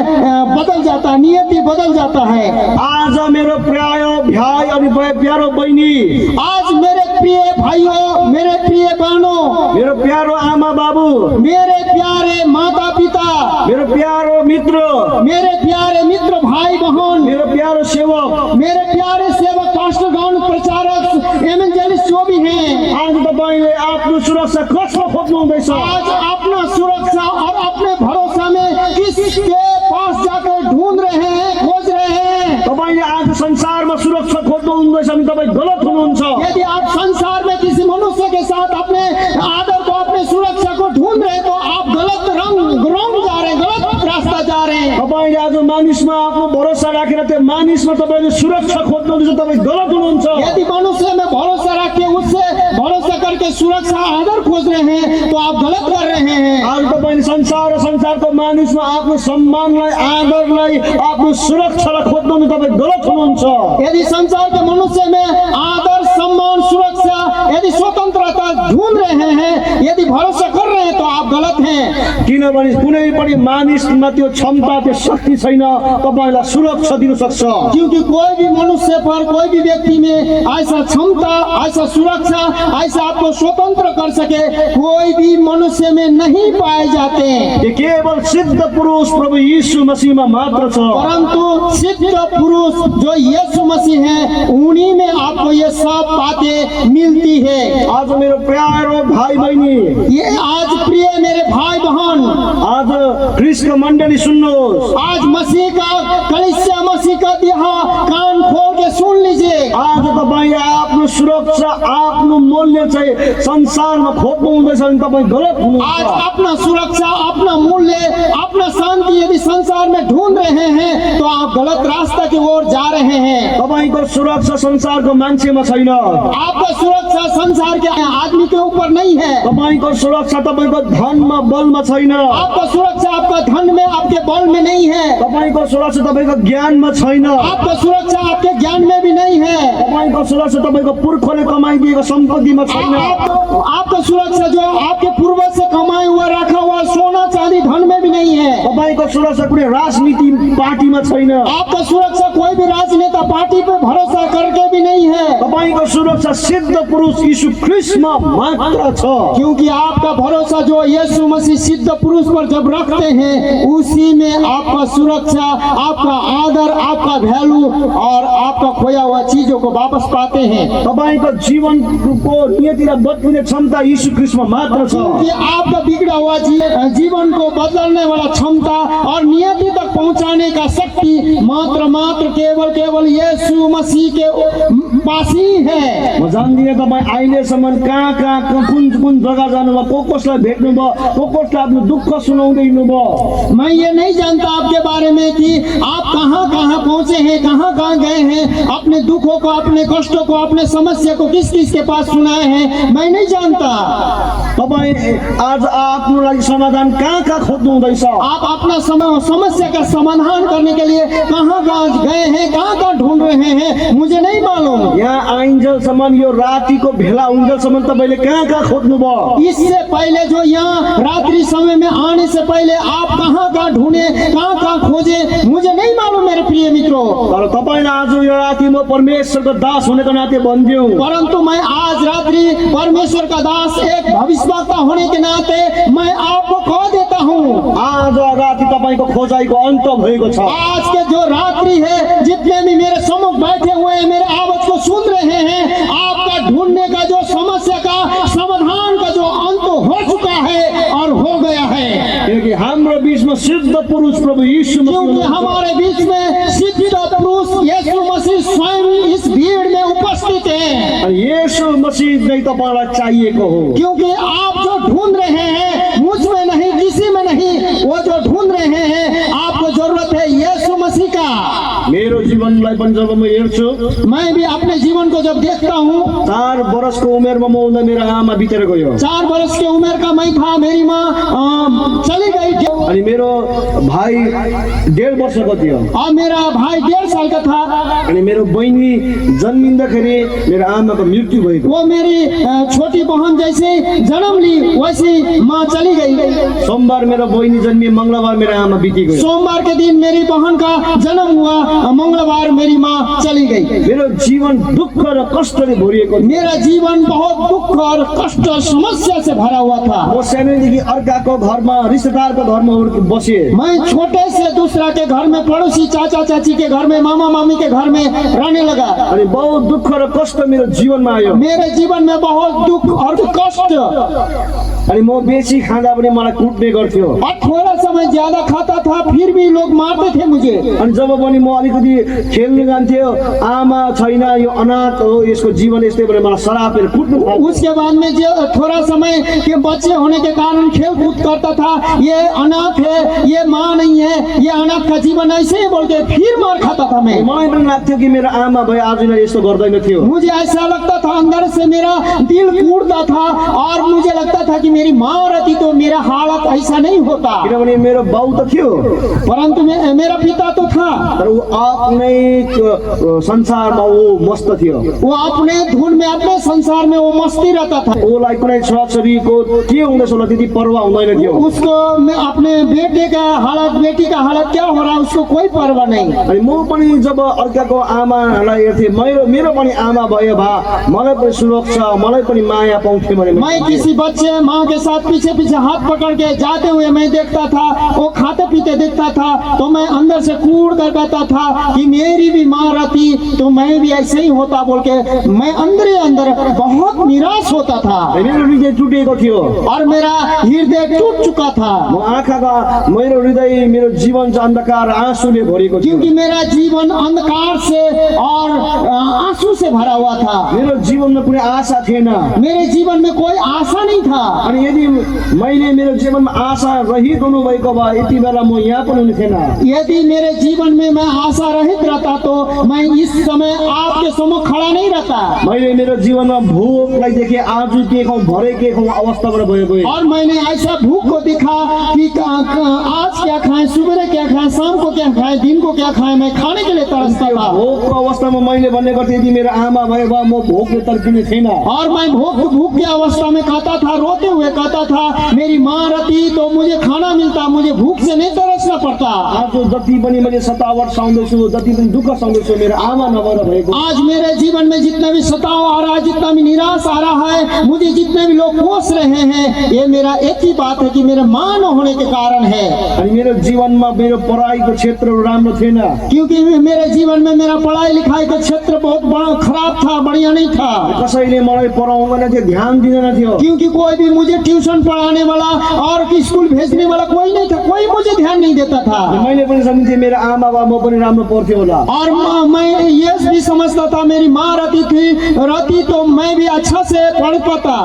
बदल जाता है, नियति बदल जाता है। आज मेरो प्यारो भाइ अनि प्यारो बहिनी, आज मेरे प्रिय भाइयों, मेरे प्रिय बहनों, मेरो प्यारो आमा बाबु, मेरे प्यारे माता पिता, मेरो प्यारो मित्र, मेरे प्यारे मित्र भाई बहन, मेरो प्यारो सेवक, मेरे प्यारे सेवक, पास्टरगण, प्रचारक, एवेंजलिस्ट जो भी हैं, आज तपाईले आफ्नो सुरक्षा कसमा खोज्नु हुँदैछ? आज अपना सुरक्षा और अपने भरोसा में किसके पास जाकर ढूंढ रहे हैं, खोज रहे हैं? तपाईले आज संसारमा सुरक्षा खोज्नु हुँदैछ भने तपाई गलत हुनुहुन्छ। यदि आप संसार में किसी मनुष्य के साथ अपने आदर को, अपने सुरक्षा को ढूंढ रहे हैं, तो आप गलत रंग जा रहे हैं, गलत रास्ता जा रहे हैं। तपाईले आज मानिसमा आफ्नो भरोसा राखेर त्यो मानिसमा तपाईले सुरक्षा खोज्नु हुँदैछ, तपाई गलत हुनुहुन्छ। यदि मनुष्य में भरोसा रख के उससे भरोसा करके सुरक्षा, आदर खोज रहे हैं, तो आप गलत कर रहे हैं। आज तपाईले संसार र संसारको मानिसमा आफ्नो सम्मानलाई, आदरलाई, आफ्नो सुरक्षालाई खोज्नु हुँदा तपाई गलत हुनुहुन्छ। यदि संसार के मनुष्य में आदर, सम्मान, सुरक्षा, यदि स्वतंत्रता ढूंढ रहे हैं, यदि भरोसा कर रहे हैं, तो आप गलत बात है। किनभने कुनै पनि मानिसमा त्यो क्षमता त्यो शक्ति छैन तपाईलाई सुरक्षा दिन सक्छ। क्योंकि कोई भी मनुष्य पर, कोई भी व्यक्ति में ऐसा क्षमता, ऐसा सुरक्षा, ऐसा आपको स्वतंत्र कर सके कोई भी मनुष्य में नहीं पाए जाते हैं। यो केवल सिद्ध पुरुष प्रभु यीशु मसीहमा मात्र छ। परंतु सिद्ध पुरुष जो यीशु मसीह हैं उन्हीं में आपको ये सब बातें मिलती है। आज मेरो प्यारो भाइ बहिनी, ये आज प्रिय मेरे भाई बहन, आज ख्रिस्टको मण्डली सुन्नुहोस्। आज मसीह का कलीसिया, मसीह का दिहा कान खोल के सुन लीजिए। आज तपाईँ आफ्नो सुरक्षा, आफ्नो मूल्य चाहिँ संसारमा खोज्नु हुँदैछ भने तपाईँ गलत आज हुनुहुन्छ। अपना सुरक्षा, अपना मूल्य, अपना शांति यदि संसार में ढूंढ रहे हैं तो आप गलत रास्ता की ओर जा रहे हैं। तपाईको सुरक्षा संसारको मान्छेमा छैन। आपका सुरक्षा संसार के आदमी के ऊपर नहीं है। तपाईको सुरक्षा तपाईको धनमा बलमा छैन। आपका सुरक्षा आपका धन में, आपके बल में नहीं है। तपाईको सुरक्षा तपाईको ज्ञानमा छैन। आपका सुरक्षा आपके ज्ञान में भी नहीं है। तपाईको सुरक्षा तपाईको पुर्खले कमाइदिएको सम्पत्तिमा छैन। आपका सुरक्षा जो आपके पूर्वज से कमाए हुआ रखा हुआ सोना चांदी धन में भी नहीं है। तपाईको सुरक्षा कुनै राजनीति पार्टीमा छैन। आपका सुरक्षा कोई भी राजनेता पार्टी पे भरोसा करके भी नहीं है। तपाईको सुरक्षा सिद्ध पुरुष यीशु ख्रिस्टमा मात्र छ। क्योंकि आपका भरोसा जो यीशु मसीह सिद्ध पुरुष पर जब रखते हैं उसी में आपका सुरक्षा, आपका आदर, आपका वैल्यू और आपका खोया हुआ चीजों को वापस पाते हैं। तपाईको जीवनको नियतिलाई बदल्ने क्षमता यीशु ख्रिस्टमा मात्र छ। क्योंकि आपका बिगड़ा हुआ जीवन को बदलने वाला क्षमता और नियति तक पहुंचाने का शक्ति मात्र केवल यीशु मसीह के पास ही है। म जान्दिनँ तपाईँ अहिलेसम्म कहाँ कुन जग्गा जानुभयो, कसलाई भेट्नुभयो, कसलाई आफ्नो दुःख सुनाउँदै हिँड्नुभयो। मैं ये नहीं जानता आपके बारे में कि आप कहाँ पहुँचे हैं, कहाँ गए हैं, अपने दुखों को, अपने कष्टों को, अपने समस्या को किस के पास सुनाए हैं, मैं नहीं जानता। तपाईँ आज आफ्नो लागि समाधान कहाँ खोज्नु हुँदैछ? आप अपना समस्या का समाधान करने के लिए कहाँ गए हैं, कहाँ ढूंढ रहे हैं, मुझे नहीं मालूम। यहाँ आइन्जेलसम्म यो रातिको भेला हुन्जेलसम्म तपाईँले कहाँ खोज्नुभयो? इससे पहले जो यहाँ रात्रि समय में आने से पहले आप कहाँ ढूंढे, कहाँ खोजे, मुझे नहीं मालूम मेरे प्रिय मित्रों। तर तपाईँले आज यो राति म परमेश्वरको दास हुनेको नाते भनिदिउँ। परंतु मैं आज रात्रि परमेश्वर का दास, एक भविष्यवक्ता होने के नाते मैं आपको कह देता हूँ, आज राति तपाईँको खोजाइको अन्त भएको छ। आज के जो रात्रि है, जितने भी मेरे सम्मुख बैठे हुए हैं, मेरे आवाज को सुन रहे हैं, आपका ढूंढने का जो समस्या का समाधान का जो अंत हो चुका है और हो गया है। क्योंकि हाम्रो बीचमा सिद्ध पुरुष प्रभु यीशु क्योंकि मसीह हमारे बीच में सिद्ध पुरुष यीशु मसीह स्वयं इस भीड़ में उपस्थित है। अनि यीशु मसीह नै तपाईँलाई चाहिएको हो। क्योंकि आप जो ढूंढ रहे हैं मुझ में नहीं, किसी में नहीं, वो जो ढूंढ रहे हैं आपको जरूरत है यीशु मसीह का। मेरो जीवनलाई पनि जब म हेर्छु, मैं भी अपने जीवन को जब देखता हूँ, 4 वर्षको उमेरमा म हुँदा मेरो आमा बितेर गयो। 4 वर्ष की उम्र का मैं था, मेरी माँ चली गई अनि मेरो भाइ 1.5 वर्षको थियो। और मेरा भाई 1.5 साल का था। अनि मेरो बहिनी जन्मिँदाखेरि मेरो आमाको मृत्यु भएको। वो मेरी छोटी बहन जैसे जन्म ली वैसी माँ चली गई। सोमबार मेरो बहिनी जन्मी, मंगलबार मेरो आमा बिति गयो। सोमवार के दिन मेरी बहन का जन्म हुआ, मंगलवार मेरी माँ चली गई। मेरो जीवन दुःख र कष्टले भरिएको थियो। मेरा जीवन बहुत दुख और कष्ट और समस्या से भरा हुआ था। म सानैदेखि अर्काको घरमा, रिश्तेदारको घरमा बसे। मैं छोटे से दूसरा के घर में, पड़ोसी चाचा चाची के घर में, मामा मामी के घर में रहने लगा। अनि बहुत दुःख र कष्ट मेरो जीवनमा आयो। मेरे जीवन में बहुत दुख और कष्ट। अनि म बेसी खाँदा पनि मलाई कुट्ने गर्थ्यो। और थोड़ा समय ज्यादा खाता था फिर भी लोग मारते थे मुझे। अनि जब पनि म अलिकति खेल्न जान्थ्यो, आमा छैन, यो अनाथ हो, यसको जीवन यस्तै भनेर मलाई सरापेर कुट्नु थाल्यो। उसके बाद में जो थोड़ा समय के बच्चे होने के कारण खेल कूद करता था, ये अनाथ है, ये माँ नहीं है, ये अनाथ का जीवन ऐसे ही बोल के फिर मार खाता था मैं। मलाई पनि लाग्थ्यो कि मेरो आमा भए आज यिनीहरू यस्तो गर्दैन थियो। मुझे ऐसा लगता था, अंदर से मेरा दिल टूटता था और मुझे लगता था कि मेरी माँ रहती तो मेरा हालत ऐसा नहीं होता। किनभने मेरो बाउ त थियो, परंतु मेरा पिता तो था, तर ऊ आफ्नै संसारमा ऊ मस्त थियो। वो अपने धुन में, अपने संसार में वो मस्ती रहता था। उसलाई कुनै छोराछोरीको के हुँदैछ होला त्यति पर्वाह हुँदैन थियो। थियो उसको मैं अपने बेटे का हालत, बेटी का हालत क्या हो रहा है उसको कोई परवाह नहीं। अनि म पनि जब अर्काको आमालाई हेर्थेँ, मेरो पनि आमा भयो भए मलाई पनि सुरक्षा, मलाई पनि माया पाउँथे भने मैं किसी बच्चे माँ के साथ पीछे पीछे हाथ पकड़ के जाते हुए मैं देखता था, वो खाते पीते देखता था, तो मैं अंदर से कूद कर कहता था कि मेरी भी माँ रहती तो मैं भी ऐसे ही होता बोल के मैं अंदर ही अंदर बहुत निराश होता था मेरो हृदय टुटेको थियो। और मेरा हृदय टूट चुका था, म आँखाका मेरो हृदय, मेरो जीवन चाहिँ अन्धकार आँसुले भरेको थियो। क्योंकि मेरा जीवन अंधकार से और आंसू से भरा हुआ था। मेरो जीवनमा कुनै आशा थिएन। मेरे जीवन में कोई आशा नहीं था। अनि यदि मैले मेरो जीवनमा आशा रहित हुनु भएको भए यति बेला म यहाँ पनि हुने थिएन। यदि मेरे जीवन में मैं आशा रहित रहता तो मैं इस समय आपके सम्मुख खड़ा नहीं रहता। मैले मेरो जीवनमा भोकलाई देखेँ, आज के खाउँ भरे के खाउँ अवस्थाबाट गएको। और मैंने ऐसा भूख को देखा कि आज क्या खाएं, सुबह क्या खाएं, शाम को क्या खाएं, दिन को क्या खाएं, मैं खाने के लिए तरसता था। भोकको अवस्थामा मैले भन्ने गर्थेँ यदि मेरो आमा भयो भए म भोकले तर्किने थिएन। और मैं भूख के अवस्था में कहता था, रोते हुए कहता था मेरी माँ रहती तो मुझे खाना मिलता, मुझे भूख से नहीं तरसना पड़ता। आज जति पनि मैले सतावट सहँदैछु, जति पनि दुःख सहँदैछु, मेरो आमा नभएर भएको। आज मेरे जीवन में जितना भी सताव आ रहा है, जितना भी निराश आ रहा है, मुझे जितने भी लोग कोस रहे हैं, ये मेरा एक ही बात है कि मेरे माँ न होने के कारण है। अनि मेरो जीवनमा मेरो पढाइको क्षेत्र राम्रो थिएन। क्योंकि मेरे जीवन में मेरा पढ़ाई लिखाई का क्षेत्र बहुत बड़ा खराब था, बढ़िया नहीं था। कसैले मलाई पढाउँदैन थियो, ध्यान दिँदैन थियो। क्योंकि कोई भी मुझे ट्यूशन पढ़ाने वाला और स्कूल भेजने वाला कोई नहीं था, कोई मुझे ध्यान नहीं देता था। मैले पनि सम्झे मेरो आमा बाबा म पनि राम्रो पढ्थ्यो होला। और मैं ये भी समझता था मेरी माँ रहती तो मैं भी अच्छा से पढ़ पाता।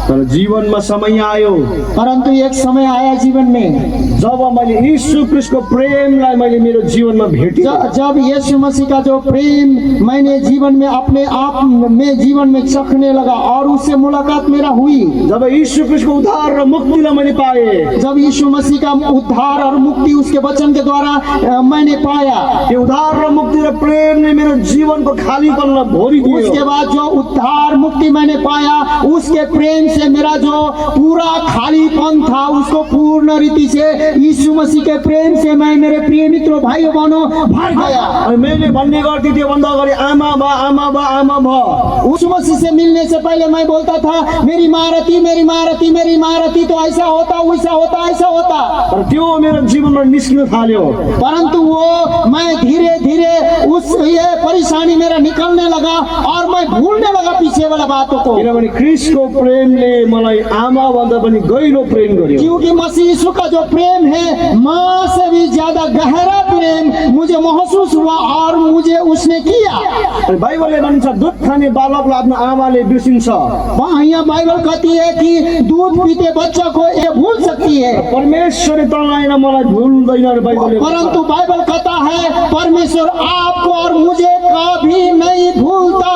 तर जीवनमा समय आयो, परंतु एक समय आया जीवन में जब मैले यीशु ख्रीष्टको प्रेमलाई मैले मेरो जीवनमा भेटेँ। जब यीशु मसीह का जो प्रेम मैंने जीवन में अपने आप में जीवन में चखने लगा और उससे मुलाकात मेरा हुई। जब यीशु ख्रीष्टको उद्धार र मुक्तिलाई मैले पाएँ, जब यीशु मसीह का उद्धार और मुक्ति उसके वचन के द्वारा मैंने पाया, त्यो उद्धार र मुक्ति र प्रेमले मेरो जीवनको खालीपनलाई भरिदियो। उसके बाद जो उद्धार मुक्ति मैंने पाया, उसके प्रेम से मेरा जो पूरा खालीपन था उसको पूर्ण रीति से यीशु मसीह के प्रेम से मैं मेरे प्रिय मित्रों भाइयों बहनों भर गया। अनि मैले भन्ने गर्थेँ त्यो भन्दा अगाडि आमा बा आमा बा आमा बा। उस मसीह से मिलने से पहले मैं बोलता था मेरी माँ रहती, मेरी माँ रहती, मेरी माँ रहती तो ऐसा होता, वैसा होता, ऐसा होता। तर त्यो मेरो जीवनमा निस्किन थाल्यो। परंतु वो मैं धीरे धीरे उस ये परेशानी मेरा निकलने लगा और मैं भूलने लगा पीछे वाला बातों को। किनभने ख्रीष्टको प्रेमले मलाई आमा भन्दा पनि गहिरो प्रेम गर्यो। क्योंकि मसीह यीशु का जो प्रेम है माँ से भी ज्यादा गहरा प्रेम मुझे महसूस हुआ और मुझे उसने किया। अनि बाइबलले भन्छ दुध खाने बालकलाई आफ्नो आमाले बिर्सिन्छ। यहाँ बाइबल कहती है कि दूध पीते बच्चा को ये भूल सकती है, परमेश्वरले तँलाई र मलाई भुल्दैन। बाइबलले परंतु बाइबल कहता है परमेश्वर आपको और मुझे कभी नहीं भूलता।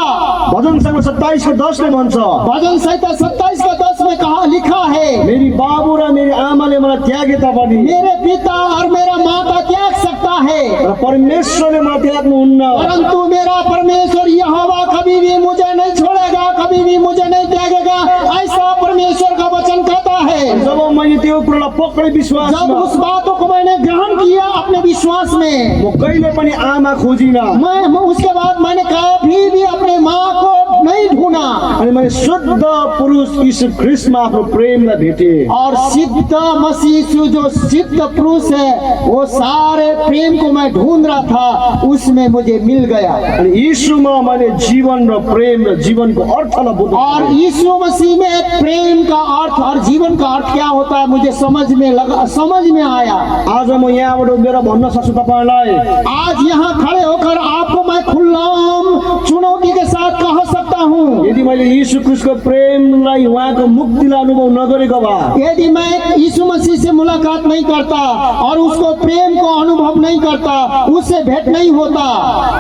भजन संहिता 27:10 ले भन्छ, भजन संहिता 27:10 में कहा लिखा है मेरी बाबु र मेरी आमाले मलाई त्यागे तापनि मेरे पिता और मेरा माता त्याग सकता है, र परमेश्वरले मलाई त्याग्नुहुन्न। परंतु मेरा परमेश्वर यहोवा कभी भी मुझे नहीं छोड़ेगा, कभी भी मुझे नहीं त्यागेगा, ऐसा परमेश्वर का वचन कहता है। जब मैले त्यो कुरालाई पक्रे जब विश्वासमा, उस बातों को मैंने ग्रहण किया अपने विश्वास में, म कहिले पनि आमा खोजिन। मैं उसके बाद मैंने कभी भी अपने माँ को नहीं ढूंढा अनि मैले शुद्ध पुरुष यीशु ख्रीष्टमा आफ्नो प्रेमलाई भेटेँ। और सिद्ध मसीह यीशु जो सिद्ध पुरुष है वो सारे प्रेम को मैं ढूंढ रहा था, उसमें मुझे मिल गया। अनि यीशुमा मैले जीवन र प्रेम र जीवनको अर्थलाई बुझेँ। और यीशु मसीह में प्रेम का अर्थ और जीवन का अर्थ क्या होता है मुझे समझ में आया। आज म यहाँबाट उभिएर भन्न सक्छु तपाईलाई, आज यहाँ खड़े होकर आपको मैं खुल्लाम चुनौती के साथ कह सकता हूँ, यदि मैले यीशु ख्रीष्टको प्रेमलाई उहाँको मुक्तिलाई अनुभव नगरेको भए, यदि मैं यीशु मसीह से मुलाकात नहीं करता और उसको प्रेम को अनुभव नहीं करता, उससे भेंट नहीं होता,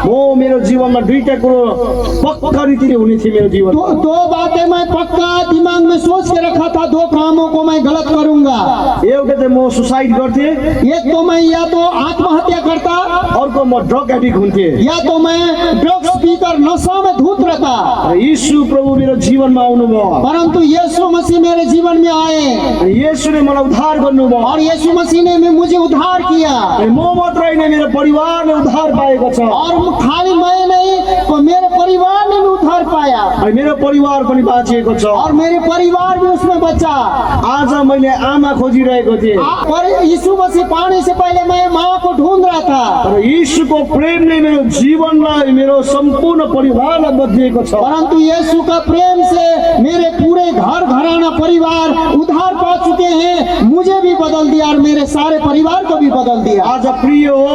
म मेरो जीवनमा दुईटा कुरो पक्का रीतिले हुने थियो। मेरो जीवन दो बातें मैं पक्का दिमाग में सोच के रखा था, दो कामों को मैं गलत करूंगा। एउटा चाहिँ म सुसाइड गर्थेँ, एक तो मैं या तो आत्महत्या करता, अर्को म ड्रग एडिक्ट हुन्थेँ। या तो मैं ड्रग्स पीकर नशा में धुत रहता। र यीशु प्रभु मेरो जीवनमा आउनुभयो, परंतु यीशु मसीह मेरे जीवन में आए अनि येशूले मलाई उद्धार गर्नुभयो। और यीशु मसीह ने मुझे उद्धार किया। अनि म मात्र होइन, मेरो परिवारले उद्धार पाएको छ। और खाली मैं नहीं, तो मेरे परिवार ने भी उद्धार पाया अनि मेरो परिवार पनि बाँचिएको छ। और मेरे परिवार भी उसमें बचा। आज मैले आमा खोजिरहेको थिएँ, और यीशु मसीह पाने से पहले मैं माँ को ढूंढ रहा था। तर यीशुको प्रेमले मेरो जीवनलाई, मेरो सम्पूर्ण परिवारलाई बदलिएको छ। परंतु यीशु का प्रेम से मेरे पूरे घर घराना परिवार उद्धार पा चुके हैं। मुझे भी बदल दिया और मेरे सारे परिवार को भी बदल दिया। आज प्रिय हो,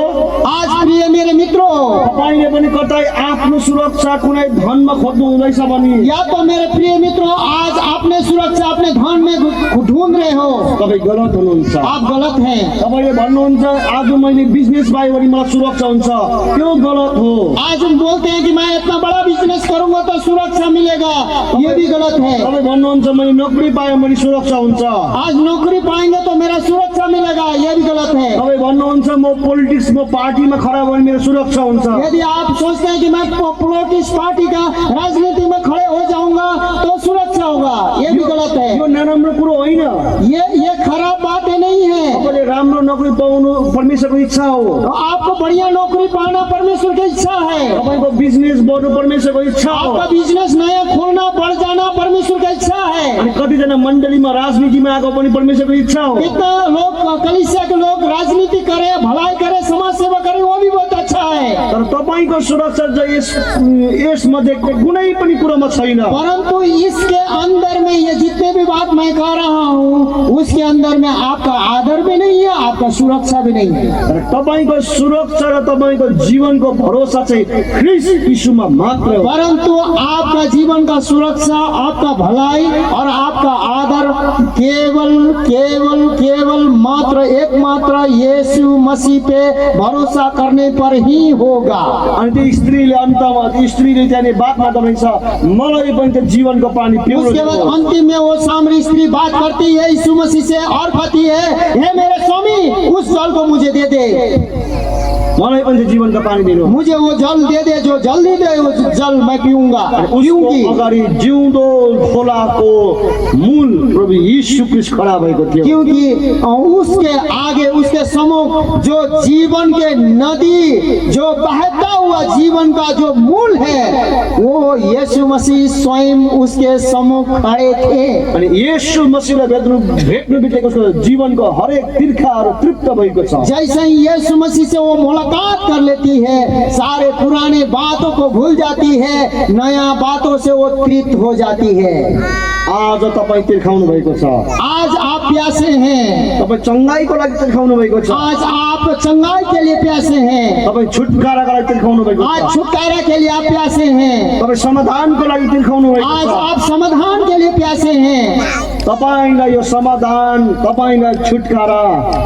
आज प्रिय मेरे मित्रों, तपाईले पनि कतै आफ्नो सुरक्षा कुनै धनमा खोज्नु हुँदैछ भने, या तो मेरे प्रिय मित्रों आज अपने सुरक्षा अपने धन में ढूंढ रहे हो, तपाई गलत हुनुहुन्छ। आप गलत हैं। तपाईले भन्नुहुन्छ आज मैले बिजनेस पाएँ भने मलाई सुरक्षा हुन्छ, त्यो गलत हो। आज हम बोलते हैं कि मैं इतना बड़ा बिजनेस करूंगा तो सुरक्षा मिलेगा, ये भी गलत है। तपाईँ भन्नुहुन्छ मैले नोकरी पाएँ भने सुरक्षा हुन्छ, आज नौकरी पाएंगे तो मेरा सुरक्षा मिलेगा, ये भी गलत है। तपाईँ भन्नुहुन्छ म पोलिटिक्स म पार्टीमा खडा भयो भने मेरो सुरक्षा हुन्छ। यदि आप सोचते हैं कि मैं पॉलिटिक्स पार्टी का राजनीति में खड़े हो जाऊंगा तो सुरक्षा होगा, ये भी गलत है। यो नराम्रो कुरो होइन। ये खराब बातें नहीं है। तपाईले राम्रो नोकरी पाउनु परमेश्वरको इच्छा हो, तो आपको बढ़िया नौकरी पाना परमेश्वर की इच्छा है। तपाईको बिजनेस बढ्नु परमेश्वरको इच्छा हो। आपका बिजनेस नया खोलना बढ़ जाना परमेश्वर का इच्छा है। अनि कतिजना मण्डलीमा राजनीतिमा आएको पनि परमेश्वरको इच्छा हो। कितना लोग कलीसिया के लोग राजनीति करे, भलाई करे, समाज सेवा करे, वो भी बहुत अच्छा है। तर तपाईको सुरक्षा चाहिँ यस मध्ये कुनै पनि कुरोमा छैन। परंतु इसके अंदर में ये जितने भी बात मैं कह रहा हूँ उसके अंदर में आपका आदर भी नहीं है, आपका सुरक्षा भी नहीं है। तर तपाईको सुरक्षा र तपाईको जीवनको भरोसा चाहिँ ख्रीष्ट यीशुमा मात्र हो। परंतु आपका जीवन का सुरक्षा, आपका भलाई और आपका आदर केवल केवल केवल मात्र एकमात्र यीशु मसीह पे भरोसा करने पर ही होगा। अनि त्यो स्त्रीले अन्तमा त्यो स्त्रीले त्यहाँनिर बातमा भन्छ मलाई पनि त्यो जीवनको पानी पिउनु उसके बाद दिनु। अंतिम में वो सामरी स्त्री बात करती है यीशु मसीह से और कहती है, हे मेरे स्वामी उस जल को मुझे दे दे, मलाई पनि त्यो जीवनको पानी दिनु। मुझे वो जल दे दे, जो जल्दी दे वो जल मैं पीऊंगा। उसको पीऊंगी। अगाडि जिउँदो खोलाको मूल प्रभु यीशु ख्रीष्ट खडा भएको थियो। क्योंकि उसके आगे उसके सम्मुख जो जीवन के नदी, जो बहता हुआ जीवन का जो मूल है, वो यीशु मसीह स्वयं उसके सम्मुख खड़े थे। अनि यीशु मसीहलाई भेट्नु बित्तिकै उसको जीवनको हरेक तिर्खाहरू तृप्त भएको छ। जैसे ही यीशु मसीह से वो मुलाकात कर लेती है, सारे पुराने बातों को भूल जाती है, नया बातों से वो तृप्त हो जाती है। आज तपाईँ तिर्खाउनु भएको छ। आज आप प्यासे हैं, तपाईँ चङ्गाईको लागि तिर्खाउनु भएको छ। आज आप चंगाई के लिए प्यासे हैं, तपाईँ छुटकाराको लागि तिर्खाउनु भएको आज छ। छुटकारा के लिए आप प्यासे हैं, तपाईँ समाधानको लागि तिर्खाउनु भएको आज छ। आप समाधान के लिए प्यासे हैं। तपाईलाई यो समाधान, तपाईलाई छुटकारा,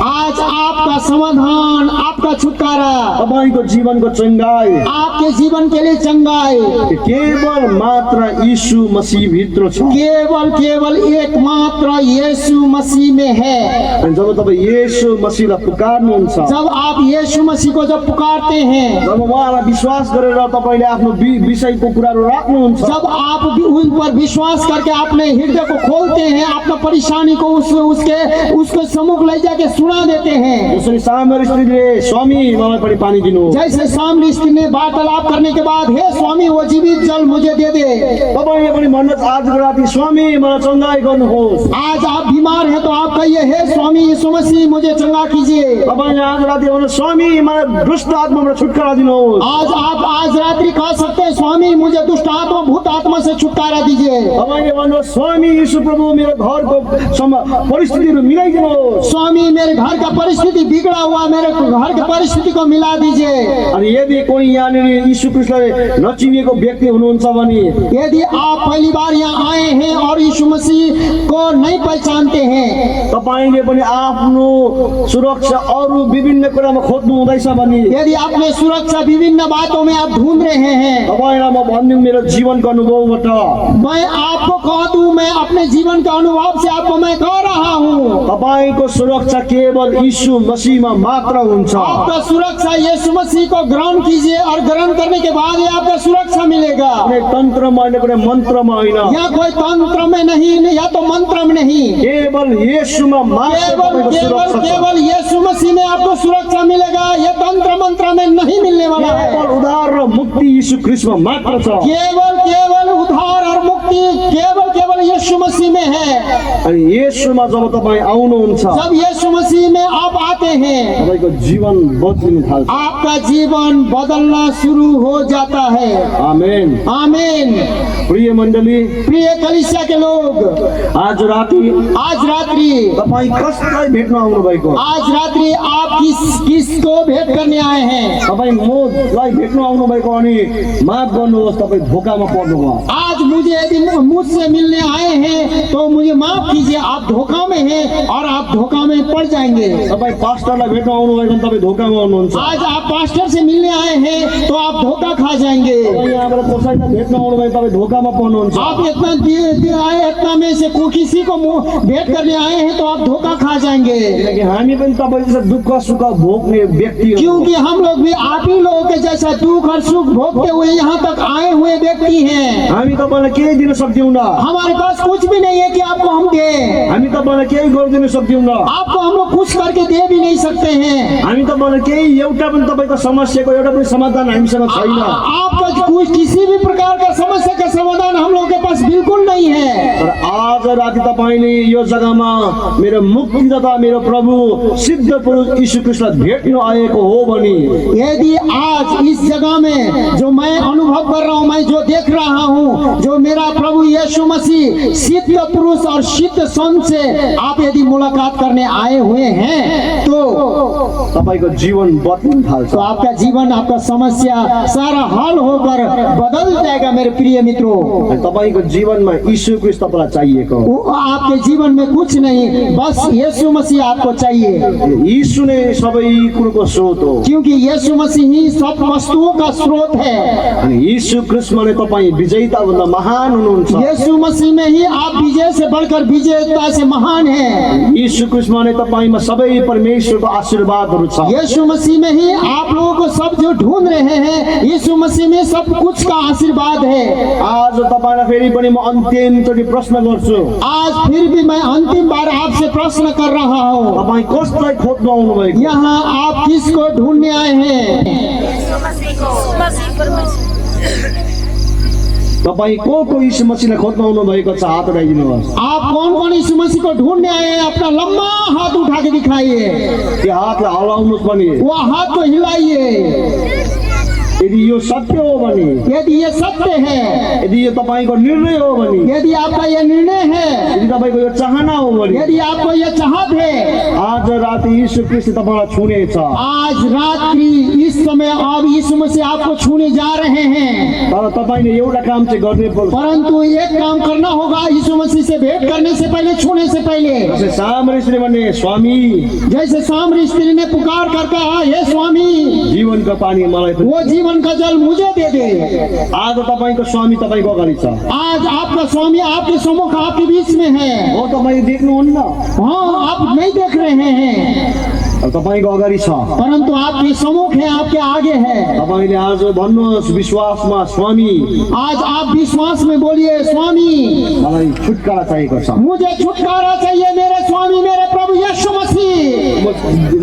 आज आपका समाधान, आपका छुटकारा, तपाईको जीवनको चङ्गाई आपके जीवन के लिए चंगाई केवल मात्र यीशु मसीह भित्र छ। केवल केवल एकमात्र यीशु मसीह में है। अनि जब तपाईँ यीशु मसीहलाई पुकार्नुहुन्छ, जब आप यीशु मसीह को जब पुकारते हैं, जब उहाँलाई विश्वास गरेर तपाईँले आफ्नो विषयको कुराहरू राख्नुहुन्छ, जब आप भी उन पर विश्वास करके अपने हृदय को खोलते हैं, अपना परेशानी को उसके सम्मुख ले जाके सुना देते हैं। जसरी सामरी स्त्रीले स्वामी मलाई पनि पानी दिनु, जैसे सामरी स्त्री ने वार्तालाप करने के बाद, हे स्वामी वो जीवित जल मुझे दे दे। तपाईँले पनि भन्नुहोस् आजको राति स्वामी मलाई चङ्गाई गर्नुहोस्। आज आप बीमार हैं तो आप कहिए, हे स्वामी यीशु मसीह मुझे चंगा कीजिए। तपाईँले आज राति भन्नुहोस् स्वामी मलाई दुष्ट आत्माबाट छुटकारा दिनुहोस्। आज आप आज रात्रि कह सकते हैं, स्वामी मुझे दुष्ट आत्मा भूत आत्मा से छुटकारा दीजिए। तपाईँले भन्नुहोस् स्वामी यीशु प्रभु मेरो घरको परिस्थितिहरू मिलाइदिनुहोस्। स्वामी मेरे घर का परिस्थिति बिगड़ा हुआ, मेरे घर की परिस्थिति को मिला दीजिए। अनि यदि कोही यहाँनिर यीशु ख्रीष्टलाई नचिनेको व्यक्ति हुनुहुन्छ भने, यदि आप पहली बार यहाँ आए हैं और यीशु मसीह को नहीं पहचानते हैं, तपाईँले पनि आफ्नो सुरक्षा अरू विभिन्न कुरामा खोज्नु हुँदैछ भने, यदि अपने सुरक्षा विभिन्न बातों में आप ढूंढ रहे हैं, तपाईँलाई म भन्दिउँ मेरो जीवनको अनुभवबाट, मैं आपको कह दूं, मैं अपने जीवन का अनुभव से आपको मैं कह रहा हूँ, तपाईको सुरक्षा केवल यीशु मसीहमा मात्र हुन्छ। आपका सुरक्षा यीशु मसीह को ग्रहण कीजिए और ग्रहण करने के बाद ही आपका सुरक्षा मिलेगा। कुनै तन्त्रमा होइन, कुनै मन्त्रमा होइन, या कोई तंत्र में नहीं या तो मंत्र में नहीं, केवल येशूमा मात्र केवल तपाईको केवल सुरक्षा छ। केवल यीशु मसीह में आपको सुरक्षा मिलेगा। ये तंत्र मंत्र में नहीं मिलने वाला है। केवल उद्धार र मुक्ति यीशु ख्रीष्टमा मात्र छ। केवल केवल उद्धार और मुक्ति केवल केवल यीशु मसीह में है। अनि येशूमा जब तपाईँ आउनुहुन्छ, जब यीशु मसीह में आप आते हैं, तपाईको जीवन बदलिन थाल्छ। आपका जीवन बदलना शुरू हो जाता है। आमेन। आमीन। प्रिय मण्डली, प्रिय कलीसिया के लोग, आज रात्रि तपाईँ कसलाई भेट्न आउनु भएको? आज रात्रि आप किसको भेंट करने आए हैं? तपाईँ मलाई भेट्न आउनु भएको अनि माफ गर्नुहोस्, तपाईँ धोकामा पर्नुभयो। आज मुझे यदि मुझसे मिलने आए हैं तो मुझे माफ कीजिए, आप धोखा में हैं और आप धोखा में पड़ जाएंगे। तपाईँ पास्टरलाई भेट्न आउनु भएको, तपाईँ धोकामा आउनुहुन्छ। आज आप पास्टर से मिलने आए हैं तो आप धोखा खा जाएंगे। तपाईँ यहाँबाट कसैलाई भेट्न आउनु भएको, तपाईँ धोकामा पर्नुहुन्छ। आप इतना आए, इतना में से किसी को भेंट करने आए हैं तो आप धोखा खा जाएंगे। किनकि हामी पनि तपाईँ जस्तो दुःख सुख भोग्ने व्यक्ति हो। क्योंकि हम लोग भी आप ही लोगों के जैसा दुख और सुख भोगते हुए यहाँ तक आए हुए व्यक्ति हैं। हामी तपाईँलाई केही दिन सक्दैनौँ, हमारे पास कुछ भी नहीं है कि आपको हम दें। हामी तपाईँलाई केही गरिदिन सक्दैनौँ, आपको हम लोग खुश करके दे भी नहीं सकते हैं। हामी तपाईँलाई केही एउटा पनि तपाईँको समस्याको एउटा पनि समाधान हामीसँग छैन। आपका कुछ किसी भी प्रकार का समस्या का समाधान हम लोगों के पास बिल्कुल नहीं है। तर आज राति तपाईँले यो जग्गामा मेरो मुक्तिदाता, मेरो प्रभु सिद्ध पुरुष यीशु ख्रीष्टलाई भेट्न आएको हो भने, यदि आज इस जगह में जो मैं अनुभव कर रहा हूँ, मैं जो देख रहा हूँ, जो मेरा प्रभु यीशु मसीह सिद्ध पुरुष और सिद्ध संत से आप यदि मुलाकात करने आए हुए हैं तो तपाईँको जीवन बदलिन थाल्छ। आपका जीवन, आपका समस्या सारा हल होकर बदल जाएगा। मेरे प्रिय मित्रों, अनि तपाईँको जीवनमा यीशु ख्रीष्ट तपाईँलाई चाहिएको हो। आपके जीवन में कुछ नहीं, बस यीशु मसीह आपको चाहिए। यीशु नै सबै कुरोको स्रोत हो। क्योंकि यीशु मसीह ही सब वस्तुओं का स्रोत है। अनि यीशु ख्रीष्टमा नै तपाईँ विजेता भन्दा महान हुनुहुन्छ। यीशु मसीह में ही आप विजय से बढ़कर विजेता से महान हैं। यीशु ख्रीष्टमा नै तपाईँमा सबै परमेश्वरको आशीर्वादहरू छ। यीशु मसीह में ही आप लोगों को सब जो ढूंढ रहे हैं, यीशु मसीह में सब कुछ का आशीर्वाद है। आज तपाईँलाई फेरि पनि म अन्तिमचोटि प्रश्न गर्छु, आज फिर भी मैं अंतिम बार आपसे प्रश्न कर रहा हूँ, तपाईँ कसलाई खोज्न आउनुभएको? यहाँ आप किसको ढूंढने आए हैं? तपाईँ को यीशु मसीहलाई खोज्न आउनुभएको छ? हात उठाइदिनुहोस्। आप कौन कौन यीशु मसीह को ढूंढने आए हैं? अपना लंबा हाथ उठा के दिखाइए। त्यो हातलाई हल्लाउनुहोस् पनि। वो हाथ को हिलाइए। यदि यो सत्य हो भने, यदि ये सत्य है, यदि यो तपाईँको निर्णय हो भने, यदि आपका ये निर्णय है, यदि तपाईँको यो चाहना हो भने, यदि आपको ये चाहत है, आज राति यीशु ख्रीष्ट तपाईँलाई छुनेछ। आज रात्रि इस समय अब यीशु मसीह आपको छूने जा रहे हैं। तर तपाईँले एउटा काम चाहिँ गर्नै पर्छ। परंतु एक काम करना होगा, यीशु मसीह से भेंट करने से पहले, छूने से पहले। जैसे सामरीले भने, स्वामी, जैसे सामरी स्त्री ने पुकार कर कहा, हे स्वामी, जीवनको पानी मलाई पनि। वो जीवन का जल मुझे दे दे। आज तपाईँको स्वामी तपाईँको अगाडि छ। आज आपका स्वामी आपके सम्मुख, आपके बीच में है। हो तपाईँ देख्नुहुन्न, हाँ, आप नहीं देख रहे हैं, तपाईँको अगाडि छ, परंतु आपके सम्मुख है, आपके आगे है। तपाईँले आज भन्नुहोस् विश्वासमा, स्वामी, आज आप विश्वास में बोलिए, स्वामी, मलाई छुटकारा चाहिएको छ। मुझे छुटकारा चाहिए, मेरे स्वामी, मेरे प्रभु यीशु मसीह।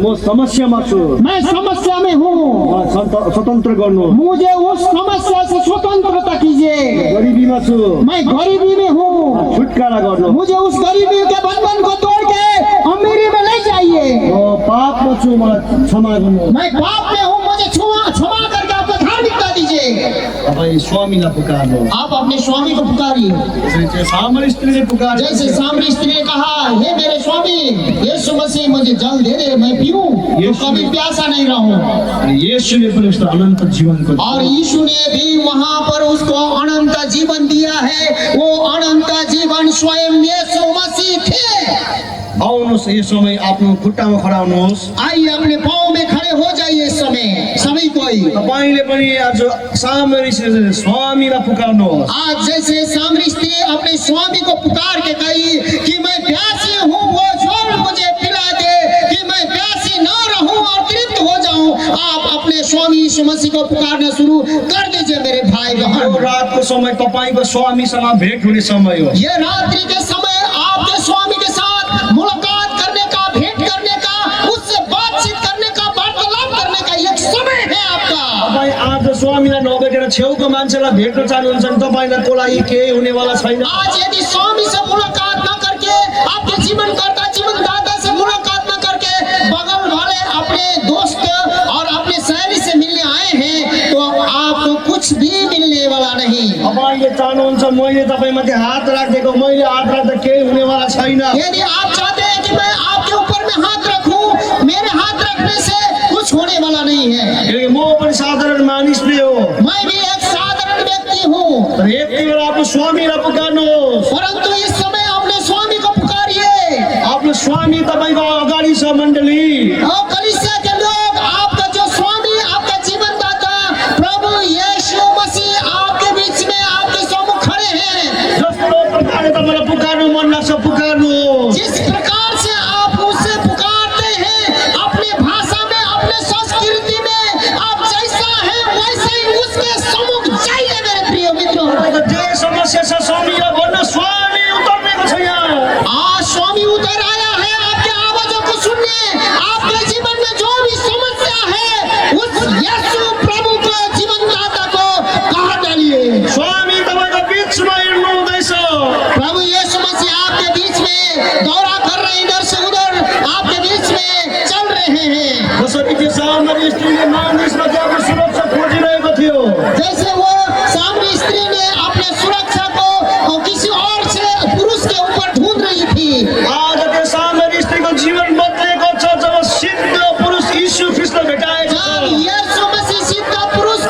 म समस्यामा छु, मैं समस्या में हूँ, मलाई स्वतन्त्र गर्नु। मुझे उस समस्या से स्वतंत्रता कीजिए। गरिबीमा छु, मैं गरीबी में हूँ, छुटकारा गर्नु। मुझे उस गरीबी के बंधन को तोड़ के अमीरी में ले जाइए। म पापमा छु, मलाई क्षमा गर्नु। मैं पाप में हूँ, मुझे क्षमा करके आपको धार्मिकता दीजिए। तपाईँ स्वामीलाई पुकार्नु। आप अपने स्वामी को पुकारिए। सामरी स्त्रीले पुकार, जैसे सामरी स्त्री ने कहा, हे मेरे स्वामी यीशु मसीह, मुझे जल दे दे, मैं पीऊं, कभी प्यासा नहीं रहूं। यीशुले पनि उसको अनन्त जीवनको, और यीशु ने भी वहां पर उसको अनंत जीवन दिया है। वो अनंत जीवन स्वयं यीशु मसीह थे। आउनुहोस् हुनुहोस् यो समय आफ्नो खुट्टामा खडा हुनुहोस् आइए अपने पाँव में खड़े हो जाइए इस समय सभी कोई। तपाईँले पनि आज सामरी स्वामीलाई पुकार्नुहोस् आज जैसे सामरी स्त्री अपने स्वामी को पुकार के कही कि मैं प्यासी हूँ, वो जल मुझे पिला दे कि मैं प्यासी ना रहूं और तृप्त हो जाऊं। आप अपने स्वामी यीशु मसीह को पुकारना शुरू कर दीजिए मेरे भाई यो बहन। रातको समय तपाईँको स्वामीसँग भेट हुने समय हो ये रात्रि के समय आपके स्वामी के साथ मुलाकात करने का, भेंट करने का, उससे बातचीत करने का, वार्तालाप करने का एक समय है आपका। तपाईँ आज स्वामीलाई नभेटेर छेउको मान्छेलाई भेट्न चाहनुहुन्छ भने तपाईँको लागि केही हुनेवाला छैन। आज यदि स्वामी से मुलाकात न करके, आपके जीवनकर्ता जीवनदाता से मुलाकात न करके बगल वाले अपने दोस्त और अपने सहेली से मिलने आए हैं तो आपको कुछ भी मिलने वाला नहीं। तपाईँले चाहनुहुन्छ मैले तपाईँमाथि हात राखेको, मैले हात राख्दा केही हुनेवाला छैन। यदि आप चाहते हैं कि मैं आपके ऊपर में हाथ रखूं, मेरे हात रखने से कुछ होने वाला नहीं है। किनकि म पनि साधारण मानिस नै हो, मैं भी एक साधारण व्यक्ति हूँ, तर यति बेला आफ्नो स्वामीलाई पुकार्नुहोस्। परंतु इस समय अपने स्वामी को पुकारिए। आफ्नो स्वामी तपाईँको अगाडि छ मण्डली। और कलीसिया के लोग, आपका जो स्वामी, आपका जीवनदाता प्रभु यीशु मसीह आपके बीच में आपके सम्मुख खड़े हैं। जस्तो प्रकारले तपाईँलाई पुकार्नु मन लाग्छ पुकार्नुहोस्। जिस प्रकार से आप उससे पुकारते हैं अपने भाषा में, अपने संस्कृति में, आप जैसा है वैसे ही उसके सम्मुख जाइए मेरे प्रिय मित्रों। तपाईँको जे समस्या छ स्वामीलाई भन्न, स्वामी उतर्नेको छ यहाँ। आज स्वामी उतर आया है आपके आवाजों को सुनने। आपके जीवन में जो भी समस्या है उस यीशु प्रभु को, जीवनदाता को कहा डालिए। स्वामी तपाईँको बिचमा हिँड्नु हुँदैछ। प्रभु यीशु मसीह आपके बीच में दौरा कर रहे हैं, इधर से उधर आपके बीच में चल रहे हैं। जसरी त्यो सामरी स्त्रीले मानिसमाथि आफ्नो सुरक्षा खोजिरहेको थियो, जैसे वो सामरी स्त्री ने अपने सुरक्षा को किसी और से, पुरुष के ऊपर ढूंढ रही थी। आज त्यो सामरी स्त्रीको जीवन बदलेको छ जब सिद्ध पुरुष यीशु ख्रीष्ट भेटाएको छ। जब यीशु मसीह सिद्ध पुरुष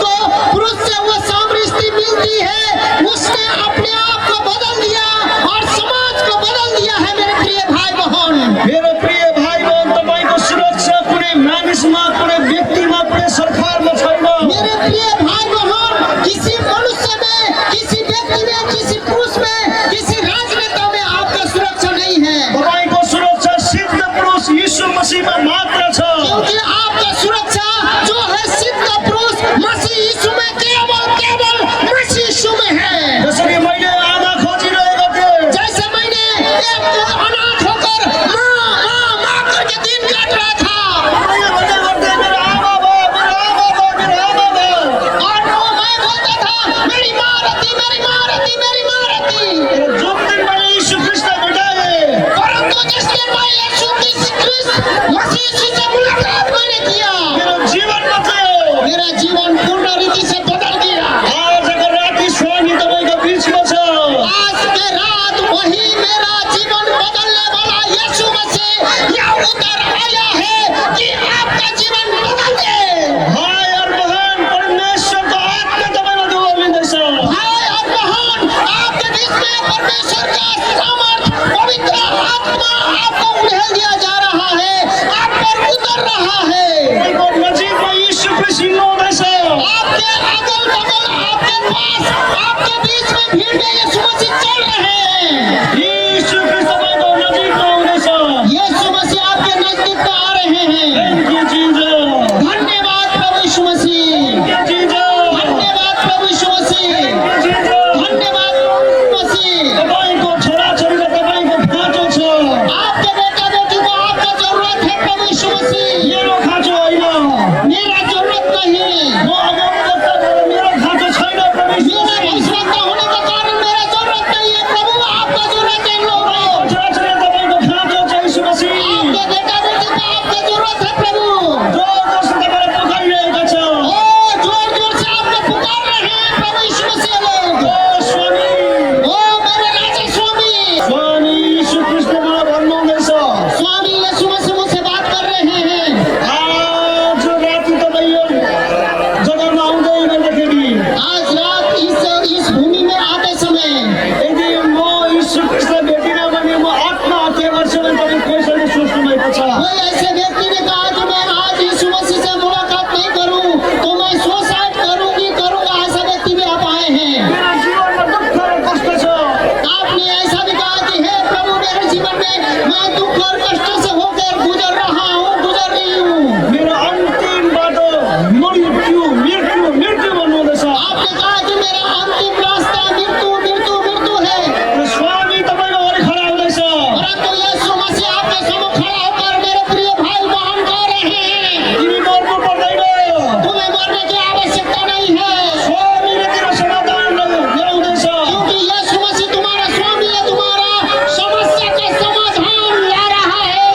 से वो सामरी स्त्री मिलती है, उसने अपने आप को बदल दिया और समाज को बदल दिया है मेरे प्रिय भाई बहन। मेरो प्रिय भाइ बहन, तपाईँको सुरक्षा कुनै मानिसमा, कुनै व्यक्तिमा, कुनै सरकारमा छैन। मेरे प्रिय भाई बहन, किसी मनुष्य में, किसी व्यक्ति में, किसी पुरुष में, किसी राजनेता में आपका सुरक्षा नहीं है। तपाईँको सुरक्षा सिद्ध पुरुष यीशु मसीहमा मात्र छ। क्योंकि आपका सुरक्षा जो है सिद्ध पुरुष मसीह यीशु में, केवल मसीह यीशु में है। जसरी मैले आमा खोजिरहेको थिएँ, जैसे मैंने एक अनाथ होकर माँ करके दिन काट रहा था मैले भन्दै गर्दै मेरो आमा भयो, मेरो आमा भयो, मेरो आमा भयो। और वो मैं बोलता था मेरी माँ रहती, मेरी माँ रहती, मेरी माँ रहती। जुन दिन मैले यीशु ख्रीष्ट भेटाएँ, परंतु जिस दिन मैं यीशु मसीह से मुलाकात मैंने किया, मेरो जीवन बदल्यो। मेरा जीवन पूर्ण रीति से बदल गया। आजको राति स्वामी तपाईँको बिचमा छ। आज के रात वही मेरा जीवन बदलने वाला यीशु मसीह यहाँ उतर आया है कि आपका जीवन बदल दे। भाइ और बहन, परमेश्वरको आत्मा तपाईँलाई उभ्याउँदैछ। भाई और बहन, आपके बीच में परमेश्वर का सामर्थ, पवित्र आत्मा आपको उड़ेल दिया जा रहा है, आप पर उतर रहा है। तपाईँको नजिकमा यीशु ख्रीष्ट हिँड्नुहुँदैछ। आपके अगल बगल, आपके पास, आपके बीच में भीड़ में यीशु मसीह चल रहे हैं। यीशु ख्रीष्ट तपाईँको नजिकमा हुँदैछ। यीशु मसीह आपके नजदीक में आ रहे हैं। Thank you, Jesus. धन्यवाद प्रभु यीशु मसीह, Thank you, Jesus. धन्यवाद प्रभु यीशु मसीह, Thank you, Jesus. धन्यवाद प्रभु मसीह। तपाईँको छोराछोरीको तपाईँको खाँचो छ। आपके बेटा बेटी को आपका जरूरत है प्रभु यीशु मसीह। मेरो खाँचो होइन। मेरा जरूरत नहीं, म अगमवक्ता भएर मेरो खाँचो छैन प्रभु यीशु। मेरा कोई ऐसे व्यक्ति ने कहा कि मैं आज यीशु मसीह से मुलाकात नहीं करूं तो मैं सुसाइड करूंगा, ऐसा व्यक्ति भी आप आए हैं। मेरा जीवन में दुख और कष्ट छ। आपने ऐसा भी कहा कि हे प्रभु, मेरे जीवन में मैं दुख और कष्ट से होकर गुजर रही हूँ। मेरो अन्तिम बाटो मृत्यु भन्नुहुँदैछ। आपने कहा कि मेरा अंतिम रास्ता मृत्यु है। स्वामी तपाईको अगाडि खडा हुँदैछ। परंतु यीशु मसीह आपके सम्मुख खड़ा होकर मेरे प्रिय भाई बहन कह रहे हैं, तिमी मर्नु पर्दैन। तुम्हें मरने की आवश्यकता नहीं है, स्वामीले तेरो समाधान ल्याउँदैछ। क्योंकि यीशु मसीह तुम्हारा स्वामी है, तुम्हारा समस्या का समाधान ला रहा है।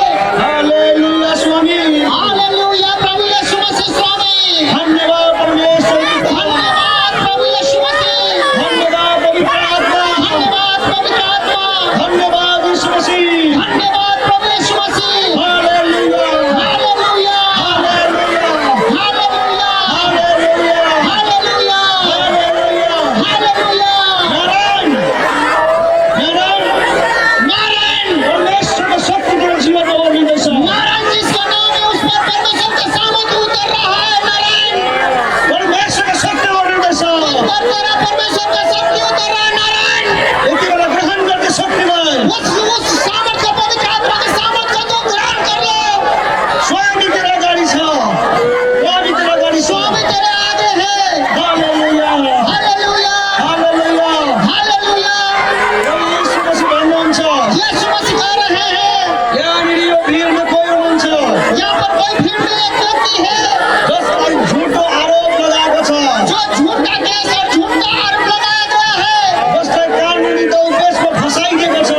हालेलुया स्वामी। हालेलुया प्रभु यीशु मसीह स्वामी। धन्यवाद परमेश्वर। धन्यवाद प्रभु यीशु मसीह। धन्यवाद पवित्र आत्मा। धन्यवाद पवित्र आत्मा। धन्यवाद यीशु मसीह। धन्यवाद प्रभु यीशु मसीह। हालेलुया। हालेलुया हालेलुया। हालेलुया हालेलुया। हालेलुया हालेलुया। हालेलुया। नारायण। नारायण परमेश्वरको शक्ति तेरो जीवनमा ओर्लिँदैछ। नारायण जिसका नाम है उस पर परमेश्वर का सामर्थ्य उतर रहा है। नारायण परमेश्वरको शक्ति ओर्लिँदैछ। पर तेरा परमेश्वर का शक्ति उतर रहा है। नारायण यति बेला ग्रहण गर्ने शक्तिलाई उस सामर्थ्य पवित्र आत्मा के सामर्थ्य को ग्रहण कर लो। स्वामी तेरो अगाडि छ। स्वामी तेरो अगाडि छ। स्वामी तेरे आगे है। हालेलुया। हालेलुया हालेलुया। हालेलुया। यीशु मसीह भन्नुहुन्छ, यीशु मसीह कह रहे हैं, यहाँनिर यो भिडमा कोही हुनुहुन्छ यहाँ पर कोई भीड़ में एक व्यक्ति है जसलाई झुटो आरोप लगाएको छ, जो झूठा केस और झूठा आरोप लगाया गया है, जसलाई कानुनी दौपेशमा फसाइदिएको छ।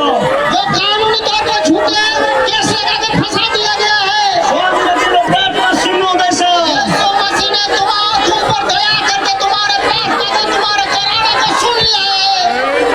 जो कानूनी तौर पर झूठे केस लगा के फंसा दिया गया है। स्वामीले तिम्रो प्रार्थना सुन्नुहुँदैछ। यीशु मसीह ने तुम पर दया करके तुम्हारे प्रार्थना को, तुम्हारे कराने को सुन लिया है।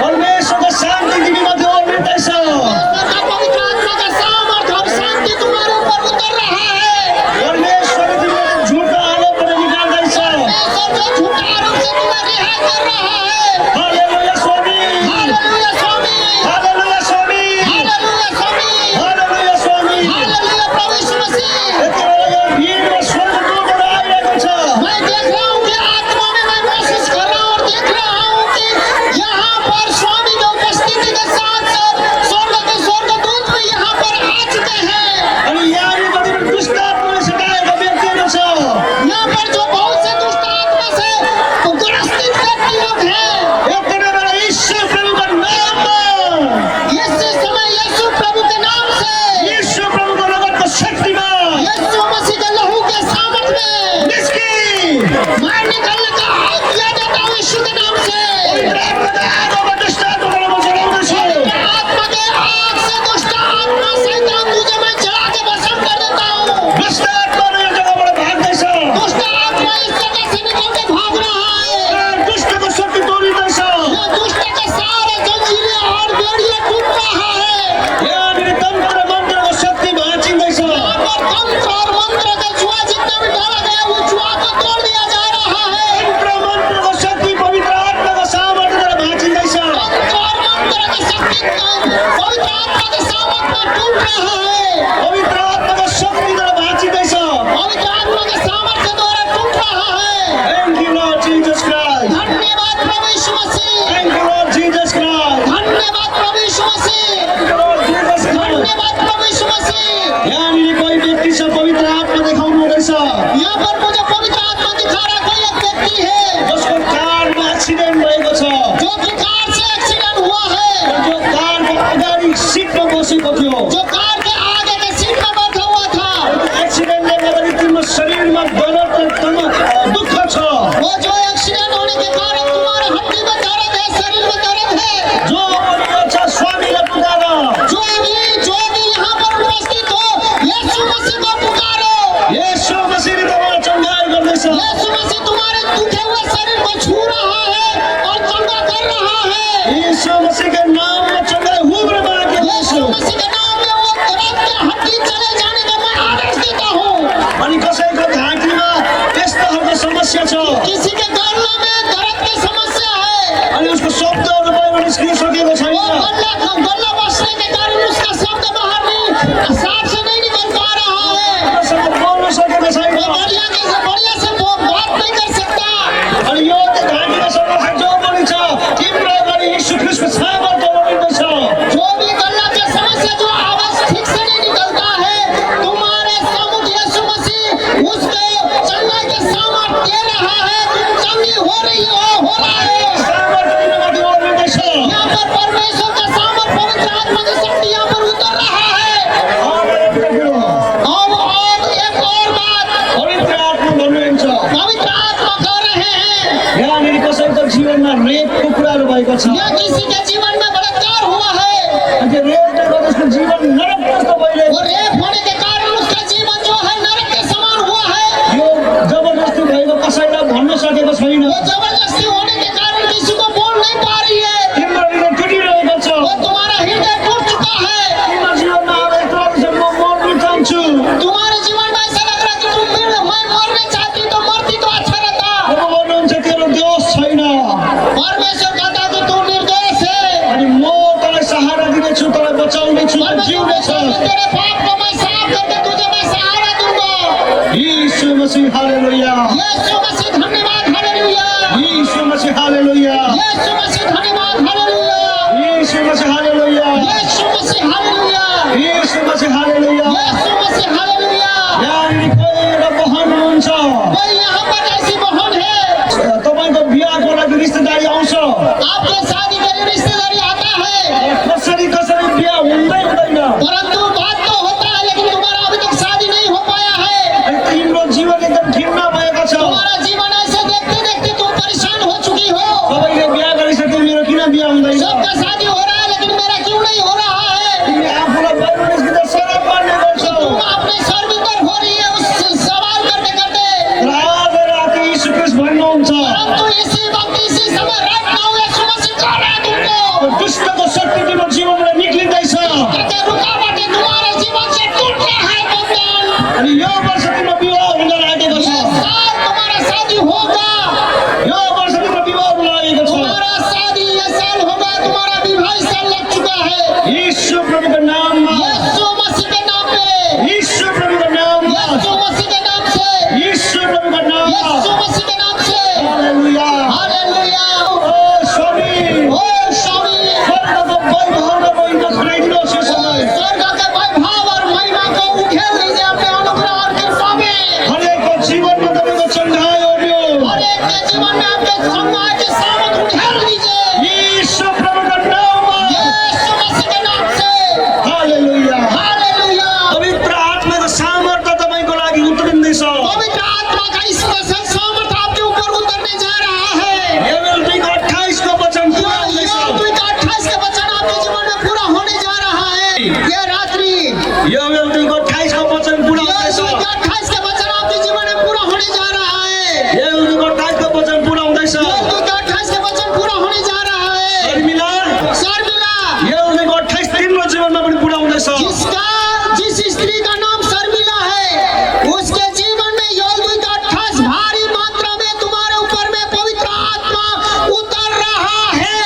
परमेश्वरको शान्ति तिमीमाथि ओर्लिँदैछ। परमेश्वर का पवित्र आत्मा का सामर्थ्य और शांति तुम्हारे ऊपर उतर रहा है। परमेश्वरले तिमीलाई झुटो आरोपबाट निकाल्दैछ। परमेश्वर जो झूठा आरोप से तुम्हें रिहा कर रहा है। हालेलुया स्वामी। हालेलुया स्वामी। हालेलुया स्वामी। हालेलुया स्वामी। हालेलुया स्वामी। हालेलुया प्रभु यीशु मसीह। यति बेला यो भिडमा स्वर्गदूतहरू आइरहेको छ। मैं देख रहा हूँ कि आत्मा में मैं महसूस कर रहा हूँ और देख रहा हूँ कि यहाँ पर स्वामी की उपस्थिति के साथ साथ स्वर्गदूत भी यहाँ पर आ चुके हैं। अनि यहाँनिर कतिपय दुष्ट आत्माले सताएका व्यक्तिहरू छ। यहाँ पर जो बहुत से दुष्ट आत्मा से ग्रसित व्यक्ति लोग हैं, यति बेला ईश्वर प्रभुको नाममा, इसी समय यीशु प्रभु के नाम से, ईश्वर प्रभुको रगतको शक्तिमा यीशु मसीह के लहू के सामर्थ्य में निस्की। मैं निकलने का आज्ञा देता हूँ यीशु के नाम से। पवित्र आत्माको आगोमा दुष्ट आत्मालाई म जलाउँदैछु। आत्मा के आग से दुष्ट आत्मा शैतान तुझे मैं जला के भस्म कर देता हूँ। दुष्ट आत्माले यो जग्गाबाट भाग्दैछ। दुष्ट आत्मा इस जगह से निकल के भाग रहा है। दुष्टको शक्ति तोडिँदैछ। ये दुष्ट के सारे जंजीरें और बेड़ियां टूट रहा है। यहाँनिर तन्त्र मन्त्रको शक्ति भाँचिँदैछ। यहाँ पर तंत्र और मंत्र का जुआ जितना भी डाला गया वो जुआ को तोड़ दिया जा रहा है। तन्त्र मन्त्रको शक्ति पवित्र आत्माको सामर्थ्यद्वारा भाँचिँदैछ। तंत्र और मंत्र की शक्ति पवित्र आत्मा के सामर्थ्य में टूट रहा है। पवित्र आत्माको शक्तिद्वारा भाँचिँदैछ। पवित्र आत्मा के सामर्थ्य द्वारा टूट रहा है। Thank you, Lord Jesus Christ. धन्यवाद प्रभु यीशु मसीह। Thank you, Lord Jesus Christ. धन्यवाद प्रभु यीशु मसीह। Thank you, Lord Jesus Christ. धन्यवाद प्रभु यीशु मसीह। यहाँनिर कोही व्यक्ति छ पवित्र आत्मा देखाउनु हुँदैछ, यहाँ पर मुझे पवित्र आत्मा दिखा रहा कोई एक व्यक्ति है जसको कारमा एक्सिडेन्ट भएको छ, जो कि कार से एक्सीडेंट हुआ है, जो कारको अगाडि सिटमा बसेको थियो। जो कार के आगे के सीट में बैठा हुआ था। एक्सिडेन्टले गर्दाखेरि तिम्रो शरीरमा दुःख छ। वो जो एक्सीडेंट होने के कारण तुम्हारे हड्डी में दर्द है, शरीर में दर्द है। जो भनेको छ स्वामीलाई पुकार। जो भी यहाँ पर उपस्थित हो, यीशु मसीह को पुकारो। यीशु मसीहले तपाईँलाई चङ्गाई गर्दैछ। यीशु मसीह तुम्हारे टूटे हुए शरीर को छू रहा है और चंगा कर रहा है। यीशु मसीहको नाममा चङ्गाई उब्र मागे। यीशु मसीह के नाम में वो दर्द के हड्डी चले जाने का मैं आदेश देता हूँ। अनि कसैको घाँटीमा त्यस्तो खालको समस्या छ, किसी के गला में दर्द की समस्या है, अनि उसको शब्दहरू बाहिर निस्किसकेको छैन। वो गला बसने के कारण उसका शब्द बाहर नहीं, साफ से नहीं निकल पा रहा मसीह हालेलुया, यीशु मसीह धन्यवाद, हालेलुया, यीशु मसीह हालेलुया, यीशु मसीह धन्यवाद, हालेलुया, यीशु मसीह हालेलुया, यीशु मसीह हालेलुया, यीशु मसीह हालेलुया। यीशु मसीह हालेलुया। यहाँ कोही एउटा बहन हुनुहुन्छ, कोई यहाँ पर ऐसी बहन है, तपाईँको बिहाको लागि रिश्तेदारी आउँछ, आपके शादी के लिए रिश्तेदारी आता है, कसरी कसरी बिहा हुँदै हुँदैन, परंतु बात तो होता है, लेकिन तुम्हारा अभी तक शादी नहीं हो पाया है। तिम्रो जीवन एकदम ठिम्मा भएको छ, तुम्हारा जीवन ऐसे देखते देखते तुम परेशान हो चुकी हो। सबैले बिहा गरिसके मेरो किन बिहा हुँदैन, सबका शादी हो रहा है, लेकिन मेरा क्यों नहीं हो रहा है? तिमी आफूलाई बाहिर निस्किँदा शराब पार्ने गर्छौ, तुम अपने सर भीतर हो रही है उस सवाल करते करते, रात रात यीशु ख्रिस्ट भन्नुहुन्छ, परंतु इसी वक्त इसी समय रात नाउ यीशु मसीह कह रहा है तुमको, दुष्टको शक्ति तिम्रो जीवनबाट निक्लिँदैछ, कहते रुकावटें तुम्हारे जीवन से टूट रहा है बंधन। अनि यो वर्ष तिम्रो विवाह हुन लागेको ये छ, साल तुम्हारा शादी होगा, यो वर्ष तिम्रो विवाह हुन लागेको छ। तुम्हारा शादी ये साल होगा, तुम्हारा विवाह इस साल लग चुका है। यीशु प्रभुको नाममा, यीशु मसीह के नाम पे, यीशु प्रभुको नाममा, यीशु मसीह के नाम से, यीशु प्रभुको नाममा, यीशु मसीह के नाम से, हालेलुया। हालेलुया। ओ स्वामी, ओ स्वामी, स्वर्गको वैभव र महिमा खनाइदिनुहोस् यो समय, स्वर्ग के वैभव और महिमा को उठेल लीजिए अपने अनुग्रह और कृपा में। हरेकको जीवनमा तपाईँको चङ्गाइ होग्यो, हर एक के जीवन में आपके सम्मान की सामत उठेल लीजिए, यीशु प्रभुको नाममा, यीशु मसीह के नाम से, हालेलुया। हालेलुया। पवित्र आत्माको सामर्थ्य तपाईँको लागि उत्रिँदैछ, पवित्र आत्मा का इस सामर्थ्य आपके ऊपर उतरने जा रहा है। योवेल 2:28 को वचन पूरा हुँदैछ, योवेल 2:28 का वचन आपके जीवन में पूरा होने जा रहा है। ये रात्रि योवेल 2:28 को वचन पूरा हुँदैछ, 2:28 का वचन आपके जीवन में पूरा होने जा रहा है। योवेल 2:28 को वचन पूरा हुँदैछ। 2:28 का वचन पूरा होने जा रहा है। शर्मिला, शर्मिला, योवेल 2:28 तिम्रो जीवनमा पनि पूरा हुँदैछ, जिस स्त्री का नाम शर्मिला है, उसके जीवन में योवेल 2:28 भारी मात्रा में तुम्हारे ऊपर में पवित्र आत्मा उतर रहा है।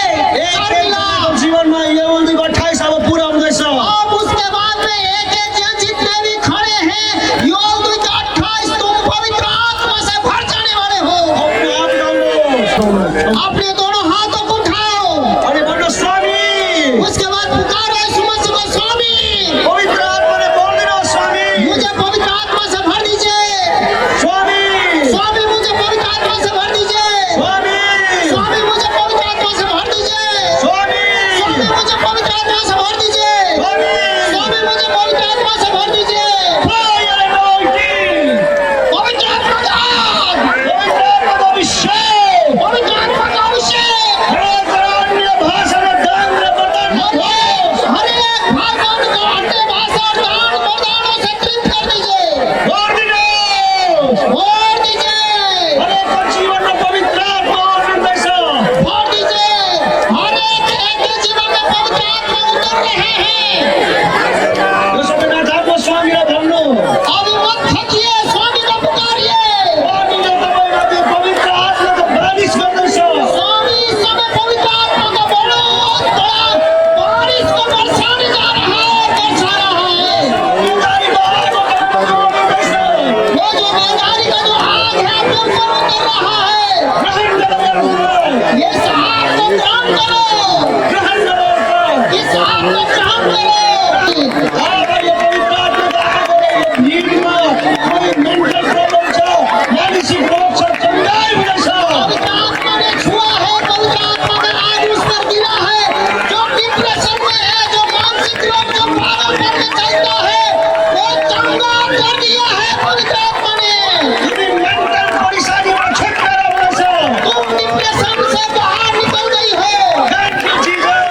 शर्मिला, जीवनमा योवेल 2:28 अब पूरा हुँदैछ। अब उसके बाद में एक जन जितने भी खड़े हैं, योवेल 2:28 तुम पवित्र आत्मा से भर जाने वाले हो। अपने हात उठाउनुहोस्, अपने दोनों हाथों को उठाओ, अनि भन्नु स्वामी, उसके बाद पुकारो यीशु मसीह को, स्वामी पवित्र आत्माले बोल्दिनुहोस् स्वामी, मुझे पवित्र आत्मा से भर दीजिए, स्वामी, स्वामी मुझे पवित्र आत्मा से भर दीजिए, स्वामी, स्वामी मुझे पवित्र आत्मा से भर दीजिए, स्वामी, स्वामी मुझे पवित्र आत्मा से भर दीजिए, स्वामी, स्वामी मुझे पवित्र आत्मा से भर दीजिए। fire anointing, पवित्र आत्मा का आग, पवित्र आत्माको अभिषेक, पवित्र आत्मा का अभिषेक, अन्य भाषा र दान र वरदान हर एक भाई बहन को अन्य भाषा और दान वरदानों से तृप्त कर दीजिए, गरिदिनुहोस्। भर दीजिए, हरेकको जीवनमा पवित्र आत्मा आउनुहुँदैछ, भर दीजिए। हर एक के जीवन में पवित्र आत्मा उतर रहे हैं। यो सबै नाथाको स्वामीलाई भन्नु, अभी मत थकिए, स्वामी को पुकारिए, स्वामीले तपाईँमाथि पवित्र आत्माको बारिस गर्दैछ, स्वामी इस समय पवित्र आत्मा का बहुत बड़ा बारिश को बरसाने जा रहा है, बरसा रहा है। उदारी बहाको तपाईँको गर्दैछ। वो जो बेदारी का जो आग है आपके ऊपर उतर रहा है, ग्रहण गरौँ, ये इस आग को ग्रहण करो, ग्रहण गरौँ। इस आग को ग्रहण करो। अब यो पवित्र आत्माको आगो निरमा कोही मेन्टल प्रब्लम छ, मानसिक रोग छ, चङ्गाइ हुँदैछ। पवित्र आत्मा ने छुआ है, पवित्र आत्मा का आग उस पर गिरा है। जो डिप्रेशन में है, जो मानसिक रोग, जो पागलपन में चलता है, वो चंगा कर दिया है पवित्र आत्मा ने। तिमी मेन्टल परेशानीबाट छुटकारा हुँदैछ। तुम डिप्रेशन से बाहर निकल गई हो। Thank you Jesus.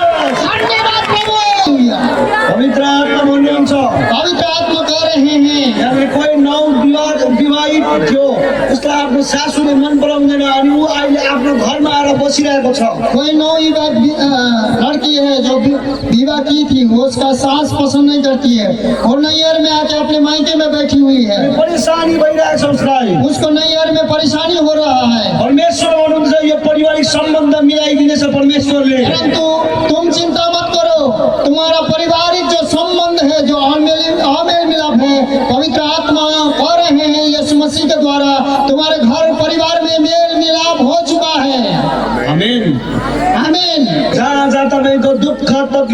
धन्यवाद प्रभु। पवित्र आत्मा भन्नुहुन्छ, पवित्र आत्मा कह रहे हैं, यहाँ कोही विवाहित थियो, उसलाई आफ्नो सासूले मन पराउँदैन अनि ऊ अहिले आफ्नो घरमा आएर बसिरहेको छ। कोई लड़की है जो विवाह की थी, वो उसका सास पसंद नहीं करती है, और नैयर में आके अपने मायके में बैठी हुई है। परेशानी भइरहेको छ उसलाई। उसको नैयर में परेशानी हो रहा है, परमेश्वर भन्नुहुन्छ यो पारिवारिक सम्बन्ध मिलाइदिनेछ परमेश्वरले। परंतु तुम चिंता मत करो, तुम्हारा पारिवारिक जो संबंध है, जो आमेल मिलाप है, पवित्र आत्मा कह रहे हैं यीशु मसीह के द्वारा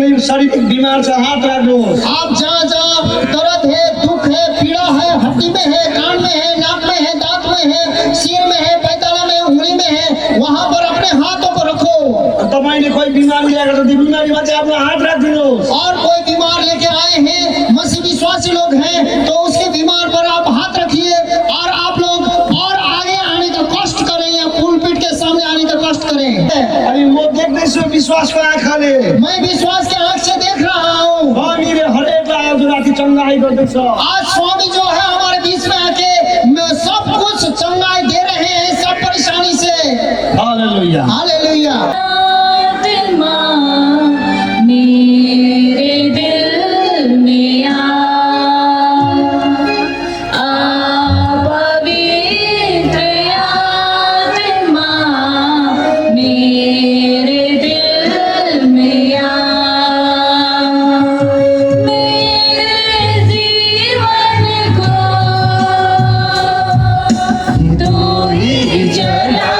कोई शारीरिक बीमार से हाथ रख दो। आप जहाँ जहाँ दर्द है, दुख है, पीड़ा है, हड्डी में है, कान में है, नाक में है, दांत में है, सिर में है, पैताला में, उंगली में है, वहाँ पर अपने हाथों को रखो। तपाईँले कोई बीमारी ल्याएको छ, त्यो बिमारीमा चाहिँ आफ्नो हात राखिदिनुहोस्। और कोई बीमार लेके आए हैं, मसीह विश्वासी लोग हैं, तो उसके बीमार पर आप हाथ रखिए और आप लोग और आगे आने का कष्ट करें या पुलपिट के सामने आने का कष्ट करें। अनि म देख्दैछु विश्वासको आँखाले मैं विश्वास के आंख से देख रहा हूँ। स्वामीले हरेकलाई आज राति चङ्गाई गर्दैछ। आज स्वामी जो है हमारे बीच में आके सब कुछ चंगाई दे रहे हैं, सब परेशानी से। हालेलुया। हालेलुया। आत्मा मेरे दिल में आ पवित्र आत्मा मेरे दिल में मेरे जीवन को तू ही चला।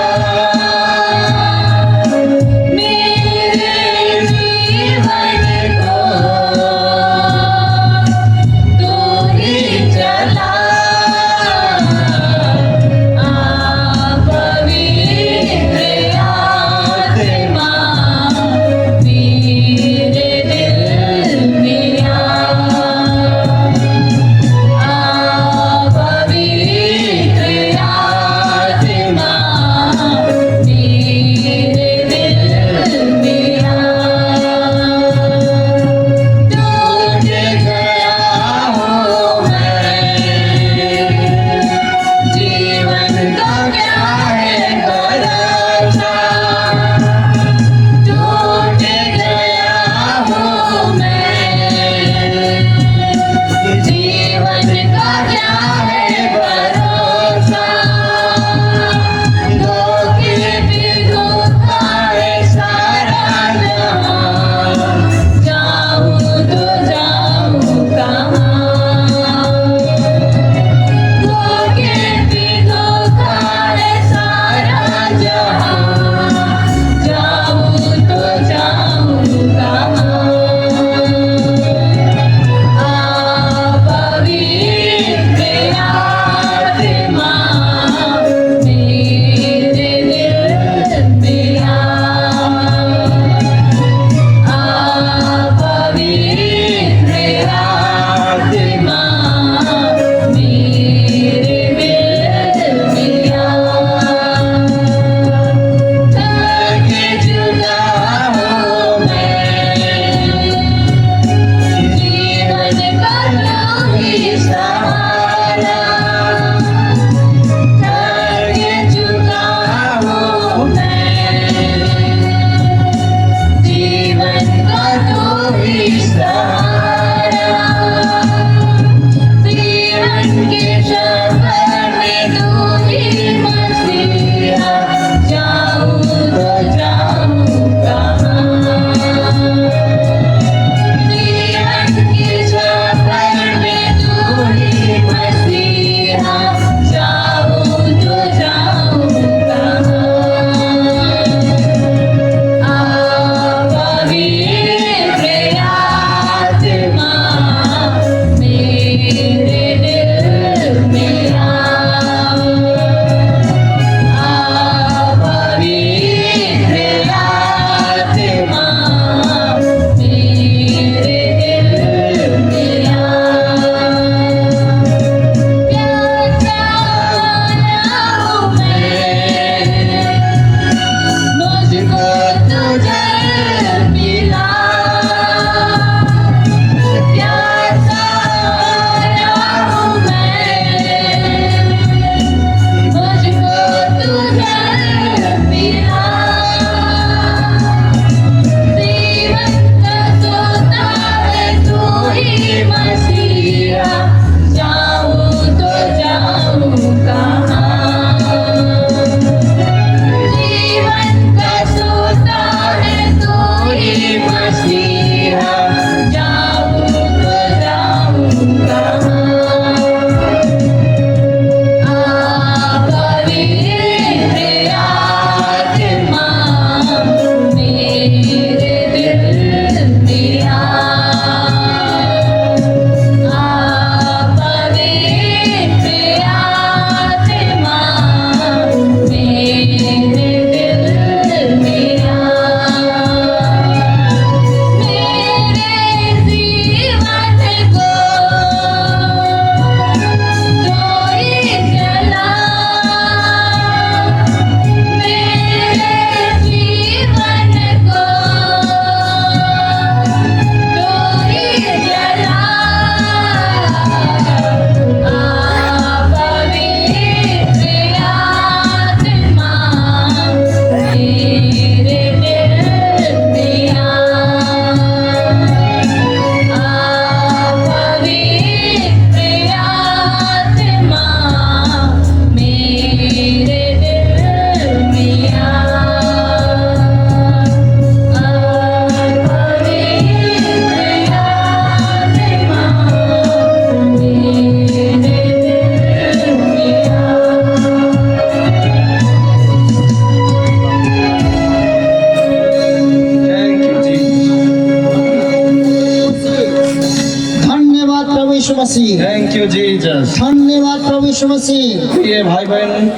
Thank you, Jesus. धन्यवाद प्रभु यीशु मसीह। प्रिय भाइ बहन,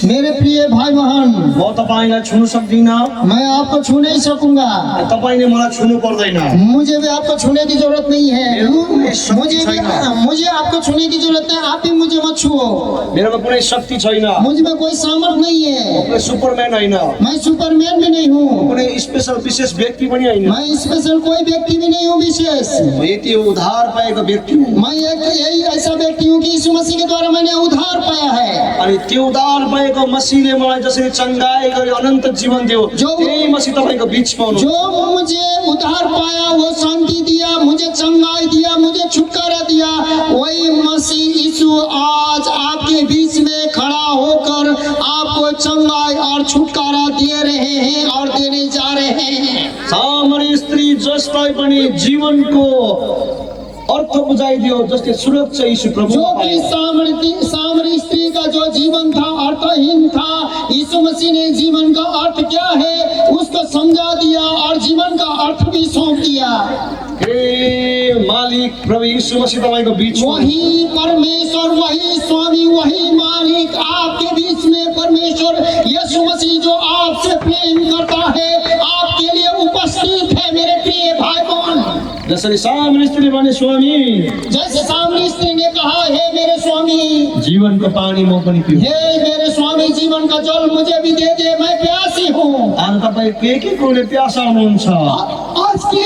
मेरे प्रिय भाई बहन, म तपाईलाई छुन सक्दिनँ, मैं आपको छू नहीं सकूंगा, तपाईले मलाई छुनु पर्दैन। मुझे भी आपको छूने की जरूरत नहीं है। मुझे आपको छूने की जरूरत है, आप भी मुझे मत छुओ। मेरोमा कुनै शक्ति छैन, मुझ में कोई सामर्थ नहीं है, कुनै सुपरम्यान होइन, मैं सुपरमैन भी नहीं हूँ, कुनै स्पेशल विशेष व्यक्ति पनि होइन। मैं स्पेशल कोई व्यक्ति भी नहीं हूँ विशेष। म यति उद्धार पाएको व्यक्ति हुँ। मैं एक यही ऐसा व्यक्ति हूँ कि यीशु मसीह के द्वारा मैंने उद्धार पाया है। अनि त्यो उद्धार पाएको मसीहले मलाई जसरी चङ्गाई गरी अनन्त जीवन दियो, त्यही मसीह तपाईको बीचमा हुनुहुन्छ। जो मुझे उद्धार पाया, वो शांति दिया, मुझे चंगाई दिया, मुझे छुटकारा दिया, वही मसीह यीशु आज आपके बीच में खड़ा होकर आपको चंगाई और छुटकारा दे रहे हैं और देने जा रहे हैं। सामरी स्त्री जसलाई पनि जीवनको अर्थ बुझाइदियो, जसले सुरक्षा यीशु प्रभु जो कि सामरी स्त्री का जो जीवन था अर्थहीन था, यीशु मसीह ने जीवन का अर्थ क्या है उसको समझा दिया और जीवन का अर्थ भी सौंप दिया। हे मालिक प्रभु यीशु मसीह तपाईको बीचमा, वही परमेश्वर, वही स्वामी, वही मालिक आपके बीच में परमेश्वर यीशु मसीह जो आपसे प्रेम करता है, आपके लिए उपस्थित है। मेरे प्रिय भाई बहन, जसरी सामरी स्त्रीले भने स्वामी, जैसे सामरी स्त्री ने कहा, हे मेरे स्वामी, जीवनको पानी म पनि पिउँ। हे मेरे स्वामी, जीवन का जल मुझे भी दे दे, मैं प्यासी हूँ। आज तपाईँ के कुरोले प्यासा हुनुहुन्छ? आज की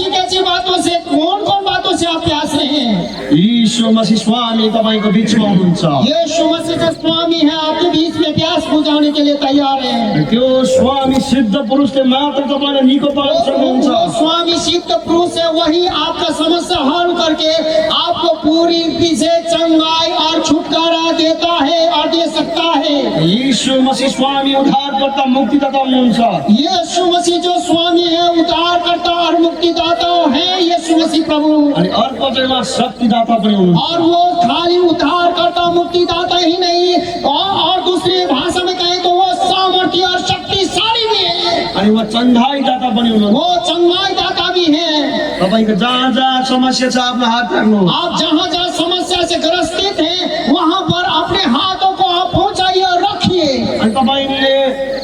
कैसी बातों से, कौन कौन बातों से आप प्यास रहे हैं? यीशु मसीह स्वामी तपाईको बीचमा हुनुहुन्छ। यीशु मसीह जो स्वामी है आपके बीच में प्यास बुझाने के लिए तैयार है। त्यो स्वामी सिद्ध पुरुषले मात्र तपाईलाई निको पार्न सक्नुहुन्छ। वो स्वामी सिद्ध पुरुष है, वही आपका समस्या हल करके आपको पूरी रीति से चंगाई और छुटकारा देता है और दे सकता है। यीशु मसीह स्वामी उद्धारकर्ता मुक्तिदाता हुनुहुन्छ। यीशु मसीह जो स्वामी है, उद्धारकर्ता और मुक्तिदाता है यीशु मसीह प्रभु। अनि अर्को चाहिँमा शक्तिदाता पनि हुनुहुन्छ। और वो खाली उद्धारकर्ता मुक्तिदाता ही नहीं, और दूसरी भाषा में कहें तो वो सामर्थ्य और शक्तिशाली भी है। अनि वो चङ्गाईदाता पनि हुनुहुन्छ। वो चंगाई दाता भी है। तपाईको जहाँ जहाँ समस्या छ आफ्नो हात राख्नु। आप जहाँ जहाँ समस्या से ग्रसित हैं, वहाँ पर अपने हाथों को आप पहुँचाइए और रखिए। अनि तपाईले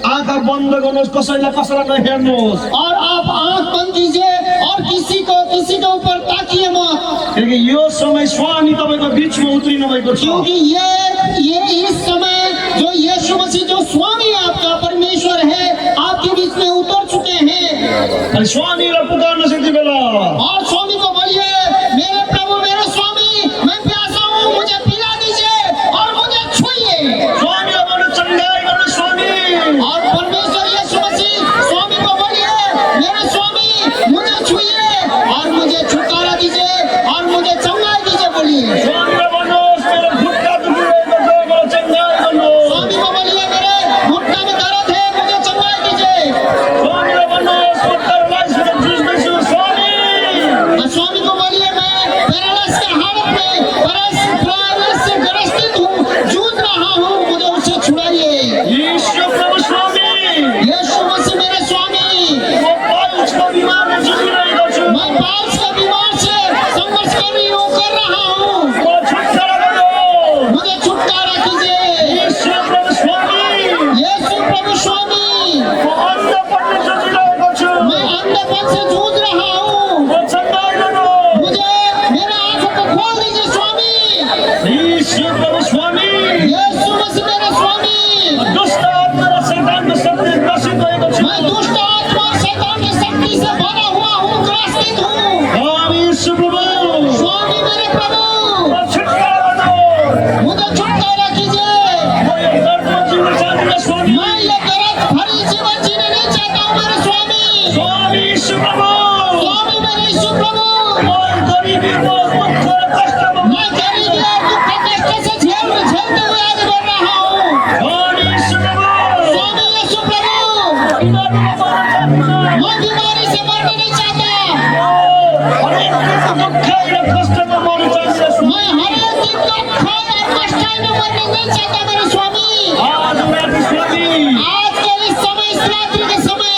आँखा बन्द गर्नुहोस्, कसैलाई नहेर्नुहोस्। और आप आंख बंद कीजिए और किसी के ऊपर ताकिए मत, किनकि यो समय स्वामी तपाईको बीचमा उत्रिनु भएको छ। क्योंकि ये इस समय जो यीशु मसीह जो स्वामी आपका परमेश्वर है, आपके बीच में उतर चुके हैं। अनि स्वामीलाई पुकार्नुहोस् यति बेला। और स्वामी को बोलिए, मेरे प्रभु, मेरे स्वामी, मैं प्यासा हूँ, मुझे पिला दीजिए और मुझे छुइए। स्वामीलाई भन्नु चङ्गाई गर्नु स्वामी। और परमेश्वर यीशु मसीह स्वामी को बोलिए, मेरे स्वामी, मुझे छुइए और मुझे छुटकारा दीजिए और मुझे चंगाई दीजिए। बोलिए स्वामीलाई भन्नुहोस् मेरो खुट्टा दुखिरहेको छ, मलाई चङ्गाई गर्नुहोस्। स्वामी को बोलिए, मेरे घुटना में दर्द है, मुझे चंगाई दीजिए। स्वामीलाई भन्नुहोस् उत्तरवासीले जुझ्दैछु स्वामी। और स्वामी को बोलिए, मैं पैरालिसिस के हालत में पैरालिसिस से ग्रसित हूँ, जूझ रहा हूँ, मुझे उससे छुड़ाइए। यीशु प्रभु स्वामी, यीशु मसीह मेरे स्वामी, म पाइल्सको बिमारले जुझिरहेको छु। मैं पाइल्स के बीमार से संघर्ष कर रहा हूँ, म छुटकारा गर्नुहोस्। मुझे छुटकारा कीजिए। यीशु प्रभु स्वामी, यीशु प्रभु स्वामी, म अन्धपनले जुझिरहेको छु। मैं अंधपन से जूझ रहा हूँ, म चङ्गाई गर्नुहोस्। मुझे मेरे आंखों को खोल दीजिए स्वामी। यीशु प्रभु स्वामी, यीशु मसीह मेरे स्वामी, दुष्ट आत्मा र शैतानको शक्तिले ग्रसित भएको छु। मैं दुष्ट आत्मा और शैतान की शक्ति से भरा हुआ हूँ, ग्रसित हूँ। स्वामी यीशु प्रभु, स्वामी मेरे प्रभु, म छुटकारा गर्नुहोस्। मुझे छुटकारा कीजिए। म यो दर्दमा जिउन चाहदिनँ स्वामी। मैं ये दर्द भरी जीवन जीने नहीं चाहता हूँ मेरे स्वामी। स्वामी यीशु प्रभु, स्वामी मेरे यीशु प्रभु, म गरिबीको दुःख र कष्टमा मैं गरीबी और दुख कष्ट से झेलते हुए आगे बढ़ रहा हूँ। स्वामी यीशु प्रभु, स्वामी यीशु प्रभु, बिमारीमा मर्न चाहदिनँ। मैं बीमारी से मरना नहीं चाहता, हरेक दिनको दुःख र कष्टमा मर्न चाहदिनँ स्वामी। मैं हर एक दिन का खाए और कष्टाई में मरना नहीं चाहता मेरे स्वामी। आज राति स्वामी, आज के इस समय, इस रात्रि के समय,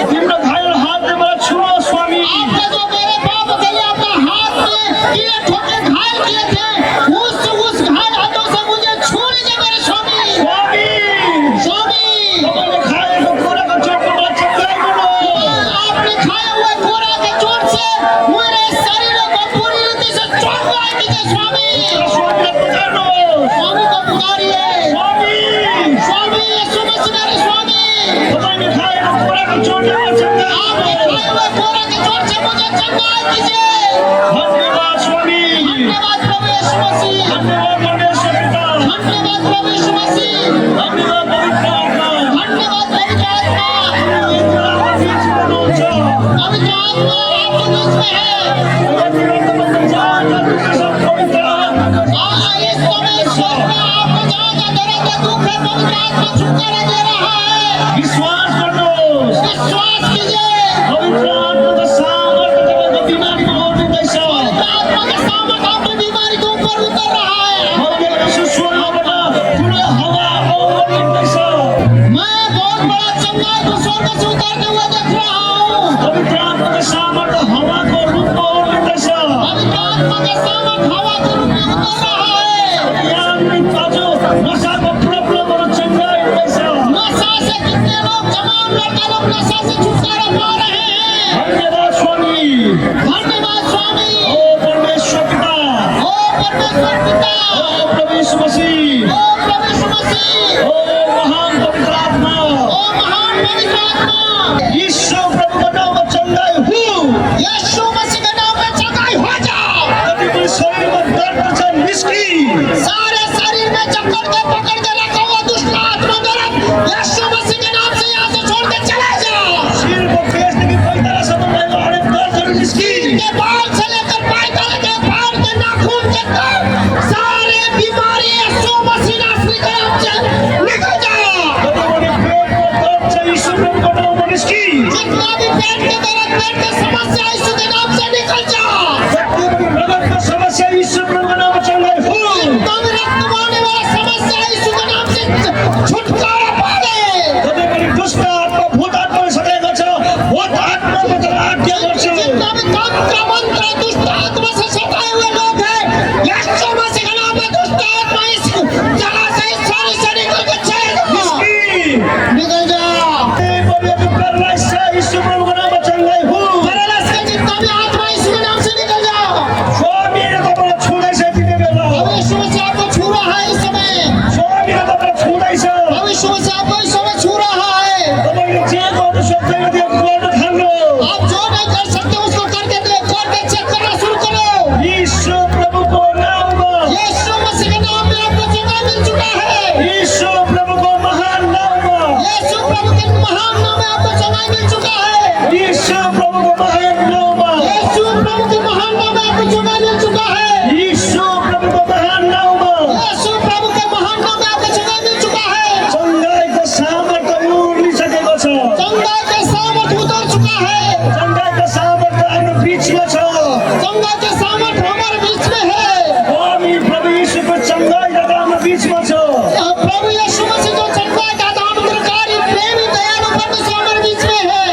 तिम्रो घायल हातले मलाई छुनुहोस् स्वामी। आपने जो मेरे पाप के लिए अपना हाथ में कीड़े ठोके जोर से मुझे चंगाई कीजिए। धन्यवाद स्वामी, धन्यवाद प्रभु यीशु मसीह, धन्यवाद परमेश्वर पिता, धन्यवाद प्रभु यीशु मसीह, धन्यवाद पवित्र आत्मा, धन्यवाद पवित्र आत्मा। पवित्र आत्मा बीच में पहुंचो। पवित्र आत्मा आपके बीच में है। आज इस समय ईश्वर ने आपको जहाँ का दर्द है, दुख है, पवित्र आत्मा छुटकारा दे रहा है। विश्वास करो, विश्वास कीजिए। पवित्र आत्मा का सामर्थ्य तुम्हारी बीमारी को और देश पवित्र आत्मा का सामर्थ आपकी बीमारी के ऊपर उतर रहा है। मैं बहुत बड़ा चंगाई को स्वर्ग से उतरते हुए देख रहा हूँ। पवित्र आत्मा का सामर्थ्य हवा को रूप में और देश पवित्र आत्मा का सामर्थ हवा के रूप में उतर रहा है। नशा को प्रॉब्लम और चंगाई देश नशा से कितने लोग, तमाम लड़के लोग नशा से छुटकारा पा रहे हैं। धन्यवाद स्वामी, धन्यवाद स्वामी। ओ परमेश्वर पिता, ओ परमेश्वर पिता, ओ प्रभु यीशु मसीह, ओ प्रभु यीशु मसीह, ओ महान पवित्र आत्मा, ओ महान पवित्र आत्मा। यीशु प्रभु का नाम में चंगाई हूँ। यीशु मसीह के नाम में चंगाई हो जाओ। कभी भी शरीर में दर्द से निष्की, सारे शरीर में जकड़ के पकड़ के रखा हुआ दुष्ट आत्मा दर्द यीशु मसीह के नाम से यहाँ से छोड़ के चले जाओ। सिर को पेस्ट की कोई तरह से बनाएगा हर एक दर्द से निष्की, के बाल से लेकर पाय तक के पैर के नाखून के तक सारे बीमारी यीशु मसीह नासरी के नाम से निकल जाओ। कभी पेट में दर्द से यीशु प्रभु का नाम में निष्की, जितना भी पेट के दर्द, पेट के समस्या यीशु के नाम से निकल जाओ। रगत का समस्या यीशु प्रभु का नाम में चंगाई हूँ। जितना भी रक्त बहाने वाला समस्या यीशु के नाम से छुटकारा पा ले। कभी भी दुष्ट आत्मा भूत आत्मा में सदैव चलो, भूत आत्मा को तो आज्ञा कर चलो। जितना भी तंत्र मंत्र दुष्ट आत्मा से सताए हुए लोग हैं, यीशु मसीह के नाम में दुष्ट आत्मा इस जगह से, इस शरीर से निकल के चले जाओ। निष्की, निकल जाओ। पैरालाइज से यीशु प्रभु का नाम में चंगाई हूँ। पैरालाइज का जितना भी आत्मा यीशु के नाम से निकल जाओ। स्वामी ने तो बड़ा छूने से जीते बेला, अब यीशु मसीह आपको छू रहा है इस समय। स्वामी ने तो बड़ा छूने से अब यीशु मसीह आपको इस समय छू रहा है। तो मैं चेक और शब्द में दिया कोड खान लो। आप जो नहीं कर सकते उसको करके दे, करके चेक करना शुरू करो। यीशु प्रभु को नाम में, यीशु मसीह के नाम में आपको जगह मिल चुका है। यीशु प्रभु को महान नाम में, यीशु प्रभु के महान नाम में आपको जगह मिल चुका है। यीशु प्रभु को महान नाम में, यीशु प्रभु के महान नाम में आपको जगह मिल चुका है। यीशु प्रभु को महान नाम में, यीशु प्रभु के महान नाम में आपको जगह मिल चुका है। चंगाई का सामर्थ्य उड़ नहीं सकेगा छो, चंगाई के सामर्थ उतर चुका है। चंगाई का सामर्थ्य अपने बीच में छो। चंगाई के सामर्थ हमारे बीच में है। स्वामी प्रभु यीशु को चंगाई का काम बीच में छो। प्रभु यीशु मसीह जो चंगाई का अनुग्रहकारी प्रेमी दयालु परमेश्वर हमारे बीच में है।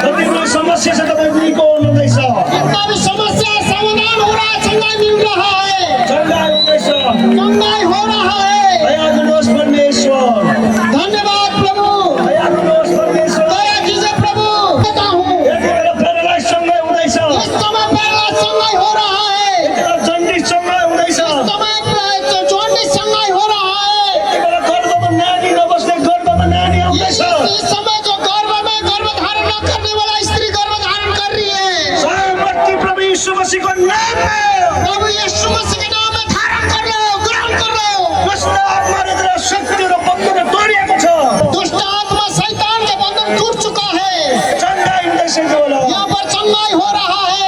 कभी कोई समस्या से कभी नहीं को नहीं ऐसा जितना भी समस्या है, समाधान हो रहा है, चंगाई मिल रहा है, चंगाई नहीं ऐसा। चंगाई हो रहा है। दया करो परमेश्वर, धन्यवाद प्रभु। दया करो परमेश्वर। दया कीजिए प्रभु। कहता हूँ एक मेरा पैरालाइज चंगाई नहीं ऐसा, इस समय पहला चंगाई हो रहा है। मेरा जंडिस चंगाई नहीं ऐसा, इस समय जॉन्डिस चंगाई हो रहा है। मेरा गर्भ में नानी न बसने गर्भ में नानी नहीं ऐसा। इस समय जो गर्भ में गर्भ धारण न करने वाला स्त्री गर्भ धारण कर रही है, सामर्थ्य प्रभु यीशु मसीह को नाम में, प्रभु यीशु मसीह के नाम में धारण कर लो, ग्रहण कर लो। दुष्ट आत्मा ने तेरा शक्ति और बंधन तोड़िया को छो। दुष्ट आत्मा शैतान के बंधन टूट चुका है। चंगाई नहीं ऐसे बोलो, यहाँ पर चंगाई हो रहा है।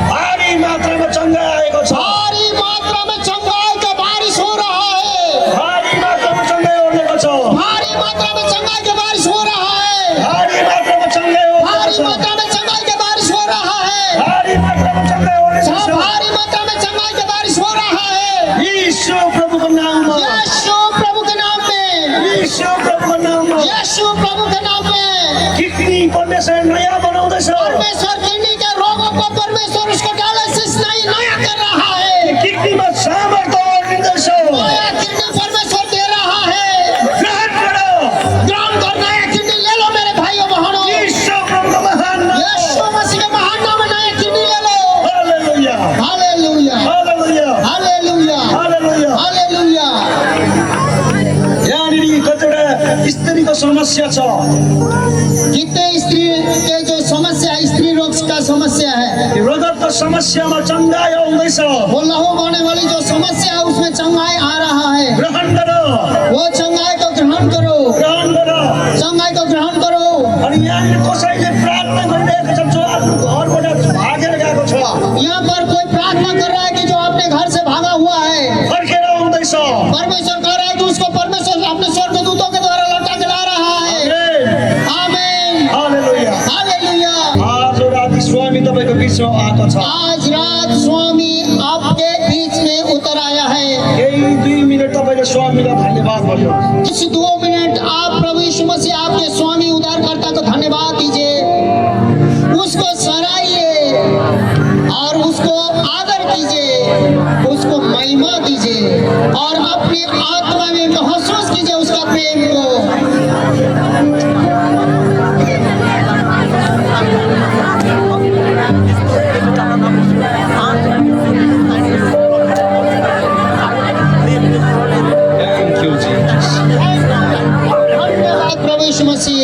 भारी मात्रा में चंगाई को छो। भारी मात्रा में चंगाई का बारिश हो रहा है। भारी मात्रा में चंगाई होने को छो। भारी मात्रा में चंगाई का बारिश हो रहा है। भारी मात्रा में चंगाई होने को भारी छो। मात्रा में चंगाई का बारिश हो रहा है। भारी मात्रा में चंगाई होने को छो। भारी मात्रा में चंगाई का बारिश हो रहा है। यीशु प्रभु के नाम में, यीशु प्रभु के नाम में, यीशु प्रभु के नाम में। यीशु प्रभु के नाम में। किडनी परमेश्वर नया बनाउँदैछ। परमेश्वर किडनी के रोगों को परमेश्वर उसको डायलिसिस नहीं नया कर रहा है। किडनीमा सामर्थ्य दिँदैछ। नया किडनी परमेश्वर दे रहा है। ग्रहण करो, ग्रहण कर, नया किडनी ले लो मेरे भाइयों बहनों। यीशु प्रभु का महान नाम। यीशु मसीह के महान नाम में नया किडनी ले लो। हालेलुया, हालेलुया, हालेलुया, हालेलुया, हालेलुया। हालेलुया। यहाँनिर कतिवटा स्त्रीको समस्या छ। कितने स्त्री के जो समस्या है, स्त्री रोग का समस्या है, भएको समस्यामा चङ्गाई आउँदैछ। वो लहू बहने वाली जो समस्या है उसमें चंगाई आ रहा है। ग्रहण गर, वो चंगाई को ग्रहण करो, ग्रहण गर। चंगाई को ग्रहण करो। अनि यहाँनिर कसैले प्रार्थना गरिरहेको छ जो आफ्नो घरबाट भागेर गएको छ, यहाँ पर कोई प्रार्थना कर रहा है कि जो अपने घर से भागा हुआ है, फर्केर आउँदैछ। परमेश्वर कह रहा है कि उसको परमेश्वर अपने स्वर्गदूतों के द्वारा लौटा के ला रहा है। आमीन, हालेलुया। हालेलुया। आज राति स्वामी तपाईँको बिचमा आएको छ। आज रात स्वामी आपके बीच में उतर आया है। यही 2 मिनट तपाईँले स्वामीलाई धन्यवाद भन्नु। इस 2 मिनट आप प्रभु यीशु मसीह आपके स्वामी उद्धारकर्ता को धन्यवाद दीजिए, उसको सराहिए और उसको आदर कीजिए, उसको महिमा दीजिए और अपने आत्मा में महसूस कीजिए उसका प्रेम को। Thank you, Jesus. धन्यवाद प्रभु यीशु मसीह,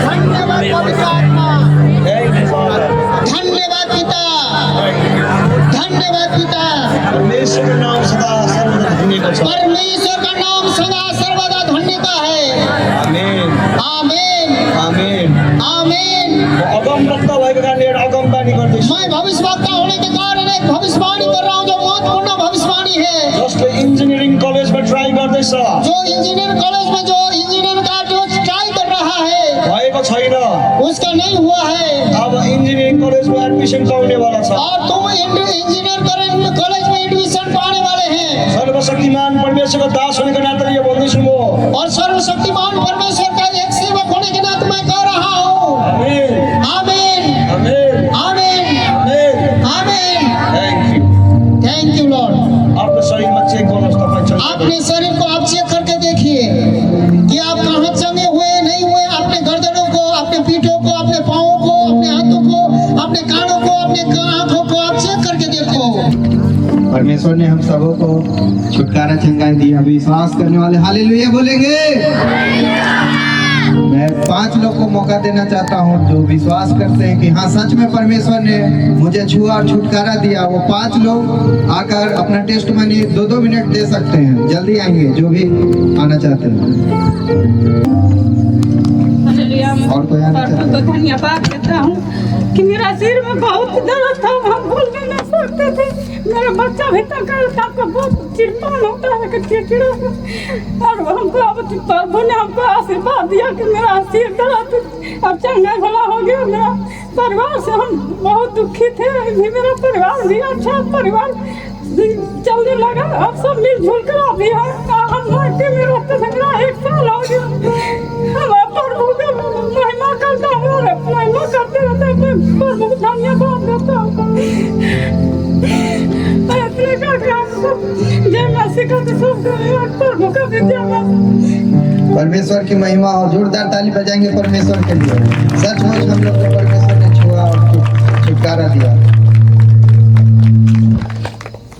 धन्यवाद पवित्र आत्मा, Thank you, Father. धन्यवाद पिता, धन्यवाद पिता। परमेश्वरको नाम सदा सर्वदा धन्यको छ। परमेश्वर का नाम सदा सर्वदा धन्य का है। आमेन, आमीन, आमेन। आमीन। म अगमवक्ता भएको कारणले एउटा अगमबानी गर्दैछु। मैं भविष्यवक्ता होने के कारण एक भविष्यवाणी कर रहा हूँ जो महत्वपूर्ण भविष्यवाणी है। जसले इन्जिनियरिङ कलेजमा ट्राई गर्दैछ, जो इंजीनियर कॉलेज में जो इंजीनियर का जो ट्राई कर रहा है भएको छैन, उसका नहीं हुआ है अब इन्जिनियरिङ कलेजमा एडमिसन पाउनेवाला छ। और तुम इंजीनियर कॉलेज में एडमिशन पाने वाले हैं। सर्वशक्तिमान परमेश्वरको दास भनेको नाताले यो भन्दैछु म। और सर्वशक्तिमान परमेश्वर का एक सेवक होने के नाते मैं कह रहा हूँ। आमेन, आमीन, आमेन, आमीन, आमेन। आमीन। Thank you. Thank you Lord. आफ्नो शरीरमा चेक गर्नुहोस् तपाईँ चल्दै अपने शरीर को आप चेक करके देखिए कि आप कहाँ चंगे हुए नहीं हुए। अपने गर्दनों को, अपने पीठों को, अपने पाँवों को, अपने हाथों को, अपने कानों को, अपने आंखों को आप चेक करके देखो। परमेश्वर ने हम सबों को छुटकारा चंगाई दिया। विश्वास करने वाले हालेलुया बोलेंगे। मैं 5 लोग को मौका देना चाहता हूँ जो विश्वास करते हैं कि हाँ सच में परमेश्वर ने मुझे छुआ और छुटकारा दिया। वो 5 लोग आकर अपना टेस्ट मनी 2-2 मिनट दे सकते हैं। जल्दी आएंगे जो भी आना चाहते हैं। और कोई आना चाहता है? तो धन्यवाद देता हूँ कि मेरा सिर में बहुत दर्द था, हम बोलने नहीं सकते थे। मेरा बच्चा भी तक आपको बहुत चिड़पान होता है कि चिड़चिड़ा, और हमको अब प्रभु ने हमको आशीर्वाद दिया कि मेरा सिर दर्द अब चंगा भला हो गया। मेरा परिवार से हम बहुत दुखी थे, अभी मेरा परिवार भी अच्छा परिवार चलने लगा। अब सब मिलजुल कर अभी हम मायके में रहते थे। मेरा 1 साल हो गया। हम प्रभु का महिमा करता हूँ और महिमा करते रहते हैं। मैं प्रभु को धन्यवाद देता हूँ। इतने का काम सब जय मसीह का सब प्रभु का विद्या। परमेश्वर की महिमा और जोरदार ताली बजाएंगे परमेश्वर के लिए। सचमुच हम लोग को परमेश्वर ने छुआ और छुटकारा दिया।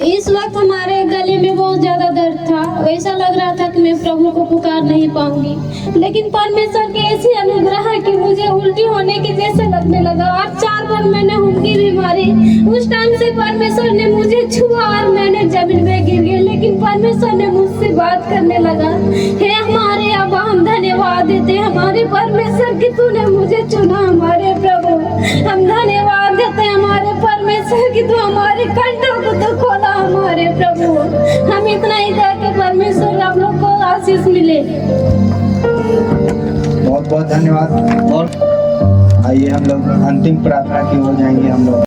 इस वक्त हमारे गले में बहुत ज्यादा दर्द था। ऐसा लग रहा था कि मैं प्रभु को पुकार नहीं पाऊंगी, लेकिन परमेश्वर के ऐसी अनुग्रह है कि मुझे उल्टी होने के जैसे लगने लगा और 4 बार मैंने हुक्की भी मारी। उस टाइम से परमेश्वर ने मुझे छुआ और मैंने जमीन में गिर गई, लेकिन परमेश्वर ने मुझसे बात करने लगा। हे हमारे अब हम धन्यवाद देते हमारे परमेश्वर कि तूने मुझे चुना। हमारे प्रभु हम धन्यवाद देते हमारे परमेश्वर कि तू हमारे कंठों को तो खोला। हमारे प्रभु हम इतना ही करके परमेश्वर आप लोग को आशीष मिले। बहुत बहुत धन्यवाद। और आइए हम लोग अंतिम प्रार्थना की ओर जाएंगे हम लोग।